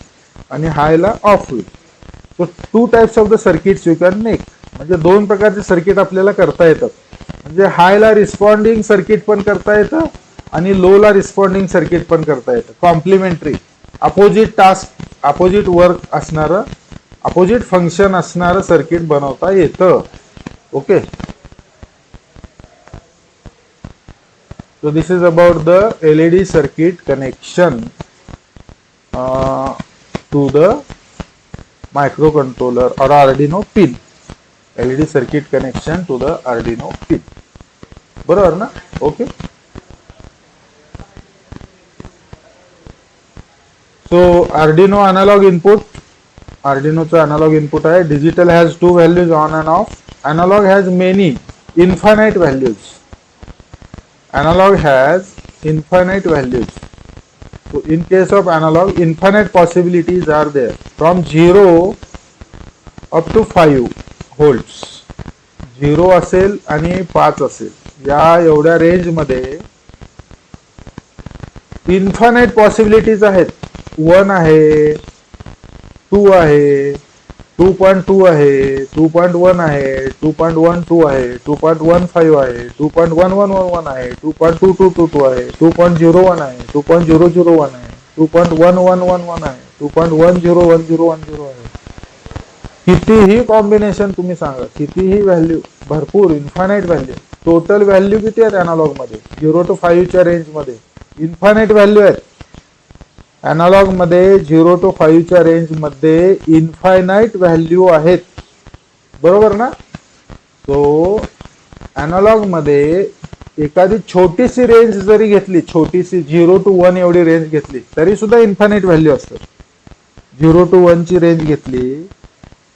आणि हायला ऑफ होईल. So 2 types of the circuits you can make. म्हणजे 2 प्रकारचे सर्किट आपल्याला करता येतात. म्हणजे हायला रिस्पॉन्डिंग सर्किट पण करता येतं आणि लोला रिस्पॉन्डिंग सर्किट पण करता येतं. Complementary, opposite task, opposite work असणारं, अपोजिट फंक्शन असणारं सर्किट बनवता येतं. Okay, so this is about the LED circuit connection to the microcontroller or Arduino pin. LED circuit connection to the Arduino pin. बरोबर ना? Okay, so Arduino analog input. Arduinoचं analog input आहे. Digital has 2 values on and off. Analog has many infinite values. Analog has infinite values. So in case of analog, infinite possibilities are there from 0 up to 5 volts. 0 असेल आणि 5 असेल, या एवढ्या range मध्ये infinite possibilities आहेत. 1 आहे, 2 आहे, 2.2 आहे, 2.1 आहे, 2.12 आहे, 2.15 आहे, 2.1111 आहे, 2.2222 आहे, 2.01 आहे, 2.001 आहे, 2.1111 आहे, 2.101010 आहे. कितीही कॉम्बिनेशन तुम्ही सांगा, कितीही व्हॅल्यू, भरपूर इन्फानाइट व्हॅल्यू. टोटल व्हॅल्यू किती आहेत अनालॉग मध्ये? 0 to 5 च्या रेंज मध्ये इन्फानाइट व्हॅल्यू आहेत. अनालॉग मध्ये 0 to 5 च्या रेंज मध्ये इन्फायनाइट व्हॅल्यू आहेत. बरोबर ना? सो अनालॉग मध्ये एखादी छोटीशी रेंज जरी घेतली, छोटीशी 0 to 1 एवढी रेंज घेतली तरी सुद्धा इन्फायनाइट व्हॅल्यू असतात. 0 to 1 ची रेंज घेतली,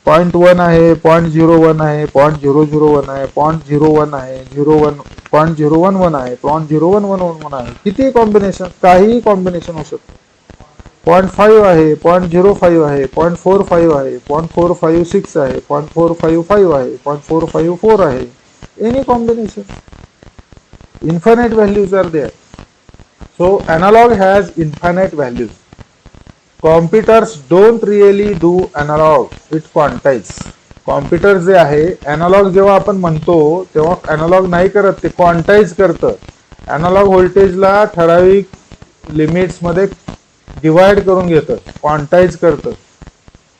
0.1 आहे, 0.01 आहे, 0.001 आहे, 0.01 आहे, 0.1 0.011 आहे, 0.0111 आहे. किती कॉम्बिनेशन, काहीही कॉम्बिनेशन होऊ शकतं. 0.5 आहे, 0.05 आहे, 0.45 आहे, 0.456 आहे, 0.455 आहे, 0.454 आहे. Any combination. Infinite values are there. So analog has infinite values. Computers don't really do analog, it quantize. Computer जे आहे, अॅनालॉग जेव्हा आपण म्हणतो तेव्हा अॅनालॉग नाही करत, ते क्वांटाईज करतं. अॅनालॉग व्होल्टेजला ठराविक लिमिट्स मध्ये डिवाइड करून घेतं, क्वांटाईज करतं.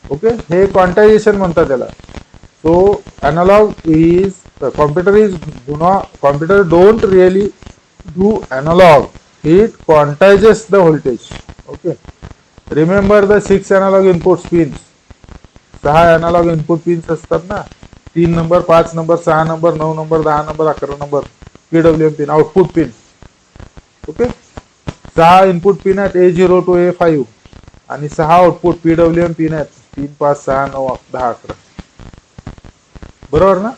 ओके, हे क्वांटायझेशन म्हणतात त्याला. So analog is computer don't really do analog, it quantizes the voltage. Okay, remember the 6 analog input pins. 6 analog input pins असतात ना, 3 number, 5 number, 6 number, 9 number, 10 number, 11 number PWM pin, output pin. Okay, 6 input pin आहेत A0 to A5 आणि 6 output PWM pin आहेत 3, 5, 6, 9, 10, 11. बरोबर ना?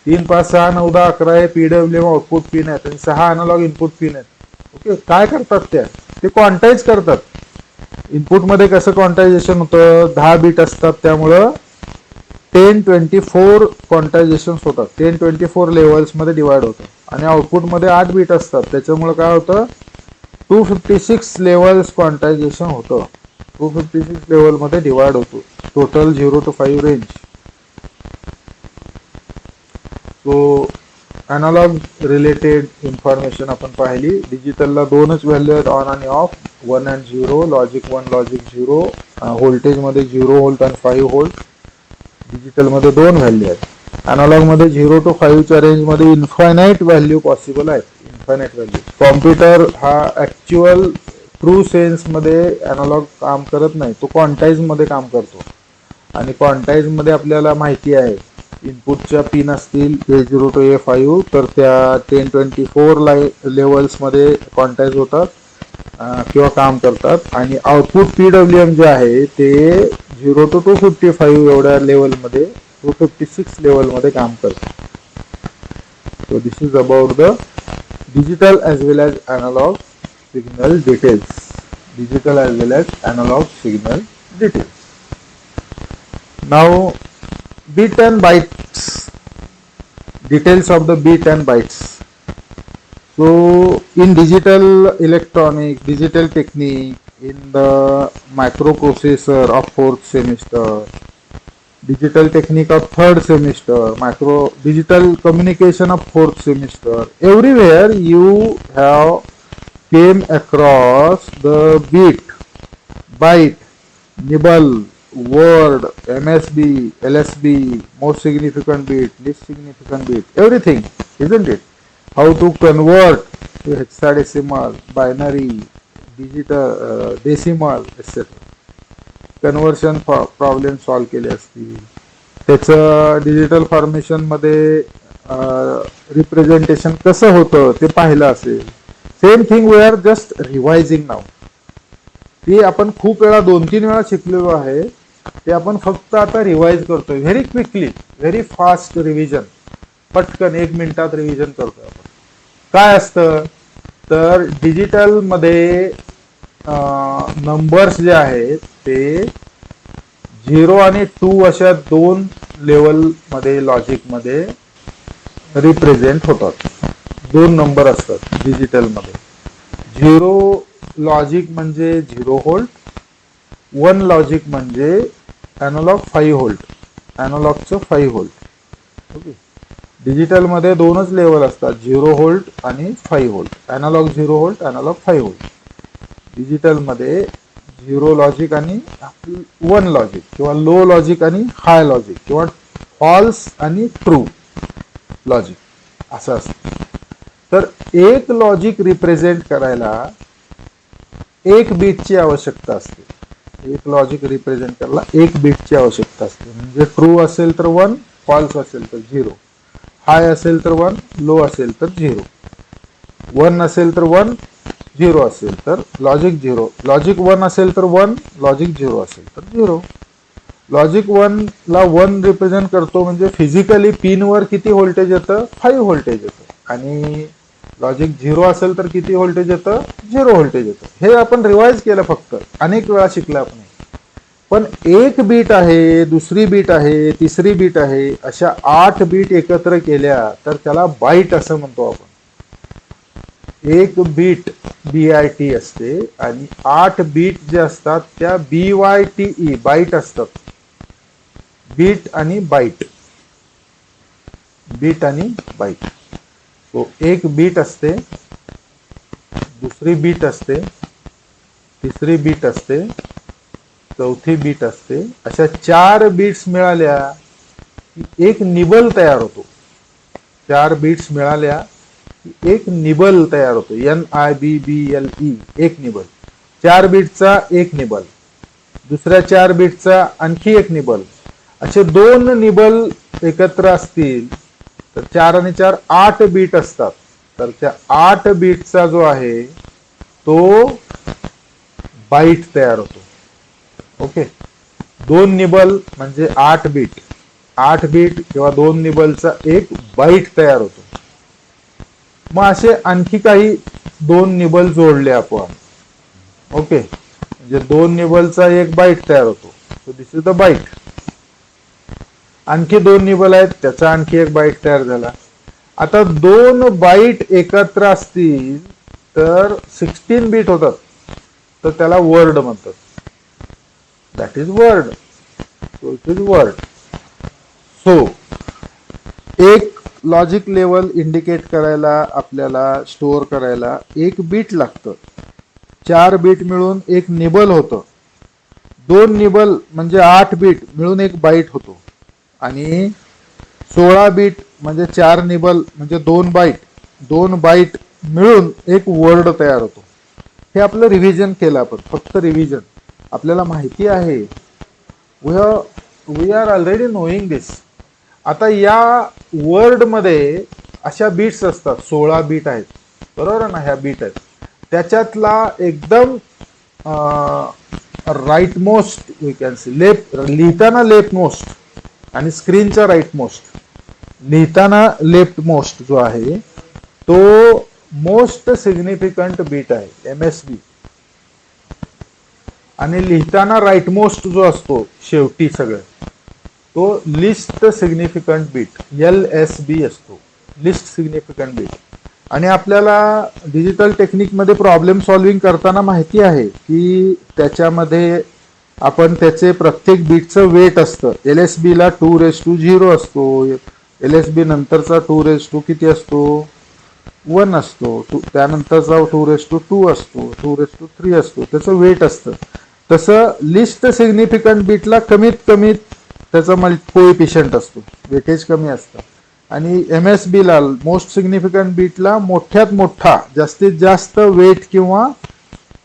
3 5 6 9 10 11 हे PWM output pin आहेत आणि 6 अनालॉग इनपुट पिन आहेत. ओके, काय करतात ते क्वांटाईज करतात. इनपुट मध्ये कसं क्वांटायझेशन होतं, 10 बीट असतात त्यामुळं 1024 क्वांटायझेशन होतात. 1024 लेवल्स मध्ये डिवाइड होतं आणि आउटपुट मध्ये 8 बीट असतात त्याच्यामुळे काय होतं 256 लेवल्स क्वांटायझेशन होतं. 256 लेवल मध्ये डिवाइड होतो. Total 0 to 5 range. So analog related information आपण पाहिली. डिजिटलला दोनच व्हॅल्यू आहेत, ऑन आणि off, 1 and 0. Logic 1 logic 0. Voltage मध्ये 0 व्होल्ट आणि 5 व्होल्ट. डिजिटल मध्ये दोन व्हॅल्यू आहेत. अनालॉग मध्ये 0 to 5 च्या रेंज मध्ये इन्फायनाइट व्हॅल्यू पॉसिबल आहेत. Infinite value. कॉम्प्युटर हा ऍक्च्युअल ट्रू सेन्स मध्ये अनालॉग काम करत नाही, तो क्वांटाईज मध्ये काम करतो. आणि क्वांटाईज मध्ये आपल्याला माहिती आहे इनपुटच्या पिन असतील A0 to A5 तर त्या 1024 लेवल्स मध्ये क्वांटाईज होतात किंवा काम करतात. आणि आउटपुट पीडब्ल्यूएम जे आहे ते 0 to 255 एवढ्या लेवल मध्ये 256 लेवल मध्ये काम करतात. So this is about the digital as well as analog signal details. Digital as well as analog signal details. Now bit and bytes, details of the bit and bytes. So in digital electronic, digital technique, in the microprocessor of 4th semester, digital technique of 3rd semester, digital communication of 4th semester, everywhere you have came across the bit, byte, nibble, word, MSB, LSB, most significant bit, least significant bit, everything, isn't it? How to convert to hexadecimal, binary, digital, decimal, etc. Conversion problem solve केले असतील. त्याचं digital formation मध्ये representation कसं होतं ते पाहिलं असेल. Same thing we are just revising now. ते आपण खूप वेळा 2-3 वेळा शिकलेलो आहे, ते आपण फक्त आता रिवाइज करतोय. Very quickly, very fast revision. पटकन 1 मिनिटात रिव्हिजन करतोय आपण. काय असतं तर डिजिटल मध्ये नंबर्स जे आहेत ते 0 आणि 2 अशा 2 लेवल मध्ये लॉजिक मध्ये रिप्रेझेंट होतात. 2 नंबर असतात डिजिटल मध्ये. 0 लॉजिक म्हणजे 0 व्होल्ट, 1 लॉजिक म्हणजे अॅनालॉग 5 व्होल्ट, अॅनालॉगचं 5 व्होल्ट. ओके. डिजिटल मध्ये दोनच लेवल असतात, 0 व्होल्ट आणि 5 volt. Analogue 0 volt, analogue 5 volt. Digital मध्ये 0 लॉजिक आणि 1 लॉजिक, किंवा लो लॉजिक आणि हाय लॉजिक, किंवा फॉल्स आणि ट्रू लॉजिक असं असतं. तर एक लॉजिक रिप्रेझेंट करायला 1 बीटची आवश्यकता असते. एक लॉजिक रिप्रेझेंट करायला 1 बीटची आवश्यकता असते. म्हणजे ट्रू असेल तर 1, फॉल्स असेल तर 0, हाय असेल तर 1, लो असेल तर 0, 1 असेल तर 1, 0 असेल तर लॉजिक 0, लॉजिक 1 असेल तर 1, लॉजिक 0 असेल तर 0. लॉजिक 1 ला 1 रिप्रेझेंट करतो म्हणजे फिजिकली पिनवर किती व्होल्टेज येतं, 5 व्होल्टेज येतं. आणि लॉजिक 0 असेल तर किती व्होल्टेज येतं, 0 व्होल्टेज येतं. हे आपण रिवाइज केलं, फक्त अनेक वेळा शिकलं आपण. पण 1 बीट आहे, दुसरी बीट आहे, तिसरी बीट आहे, अशा 8 बीट एकत्र केल्या तर त्याला बाईट असं म्हणतो आपण. 1 बीट BIT असते आणि 8 बीट जे असतात त्या BYTE बाईट असतात. बीट आणि बाईट, बीट आणि बाईट. तो 1 बीट असते, दुसरी बीट असते, तिसरी बीट असते, चौथी बीट असते. अशा 4 बीट्स मिळाल्या की एक निबल तयार होतो. 4 बीट्स मिळाल्या की एक निबल तयार होतो. NIBBLE, एक निबल. 4 बीटचा एक निबल, दुसऱ्या 4 बीटचा आणखी एक निबल. असे 2 निबल एकत्र असतील तर 4 आणि 4 8 बीट असतात. तर त्या 8 बीटचा जो आहे तो बाईट तयार होतो. ओके. 2 निबल म्हणजे 8 बीट, 8 बीट किंवा 2 निबलचा एक बाईट तयार होतो. मग असे आणखी काही 2 निबल जोडले आपण. ओके, म्हणजे 2 निबलचा एक बाईट तयार होतो. So this is the byte. आणखी 2 निबल आहेत, त्याचा आणखी एक बाईट तयार झाला. आता 2 बाईट एकत्र असतील तर 16 बीट होतात, तर त्याला वर्ड म्हणतात. That is word. So it is word. So एक लॉजिक लेवल इंडिकेट करायला आपल्याला स्टोअर करायला 1 बीट लागतं. 4 बीट मिळून एक निबल होतं. 2 निबल म्हणजे 8 बीट मिळून एक बाईट होतो. आणि 16 बीट म्हणजे 4 निबल म्हणजे 2 बाईट. 2 बाईट मिळून एक वर्ड तयार होतो. हे आपलं रिव्हिजन केलं आपण, फक्त रिव्हिजन. आपल्याला माहिती आहे, वी आर ऑलरेडी नोईंग दिस. आता या वर्ड मध्ये अशा बीट्स असतात, 16 बीट आहेत, बरोबर ना. ह्या बीट आहेत, त्याच्यातला एकदम right most we can see, left लिहिताना लेफ्ट मोस्ट आणि स्क्रीनच्या राईट मोस्ट. लिहिताना लेफ्ट मोस्ट जो आहे तो मोस्ट सिग्निफिकंट बीट आहे, MSB. आणि लिहिताना राईट मोस्ट जो असतो शेवटी सगळं, तो लिस्ट सिग्निफिकंट बीट, LSB असतो, लिस्ट सिग्निफिकंट बीट. आणि आपल्याला डिजिटल टेक्निकमध्ये प्रॉब्लेम सॉल्विंग करताना माहिती आहे की त्याच्यामध्ये आपण त्याचे प्रत्येक बीटचं वेट असतं. LSB ला 2⁻0 असतो. LSB नंतरचा 2⁻2 किती असतो? 1 असतो. त्यानंतरचा 2⁻2 असतो, 2⁻3 असतो. त्याचं वेट असतं. तसं लिस्ट सिग्निफिकंट बीटला कमीत कमी त्याचा कोएफिशियंट असतो, वेटेज कमी असतं. आणि MSB ला मोस्ट सिग्निफिकंट बीटला मोठ्यात मोठा जास्तीत जास्त वेट किंवा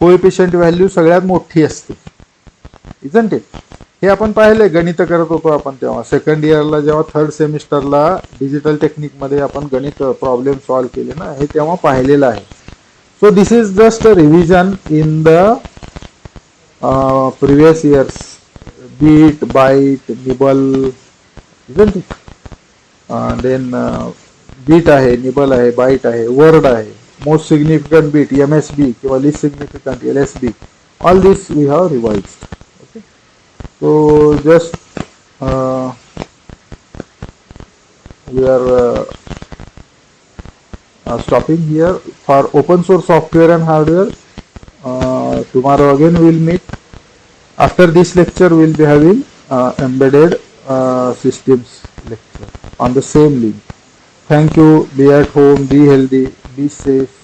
कोएफिशियंट व्हॅल्यू सगळ्यात मोठी असते. Isn't it? हे आपण पाहिले गणित करत होतो आपण तेव्हा सेकंड इयरला, जेव्हा थर्ड सेमिस्टरला डिजिटल टेक्निकमध्ये आपण गणित प्रॉब्लेम सॉल्व्ह केले ना, हे तेव्हा पाहिलेलं आहे. So this is just a revision in the previous years. Bit, byte, nibble, isn't it? Then bit आहे, निबल आहे, बाईट आहे, वर्ड आहे, मोस्ट सिग्निफिकंट बीट MSB किंवा least significant LSB. All this we have revised. Okay, so just we are stopping here for open source software and hardware. Tomorrow again we will meet. After this lecture we will be having embedded systems lecture on the same link. Thank you. Be at home, be healthy, be safe.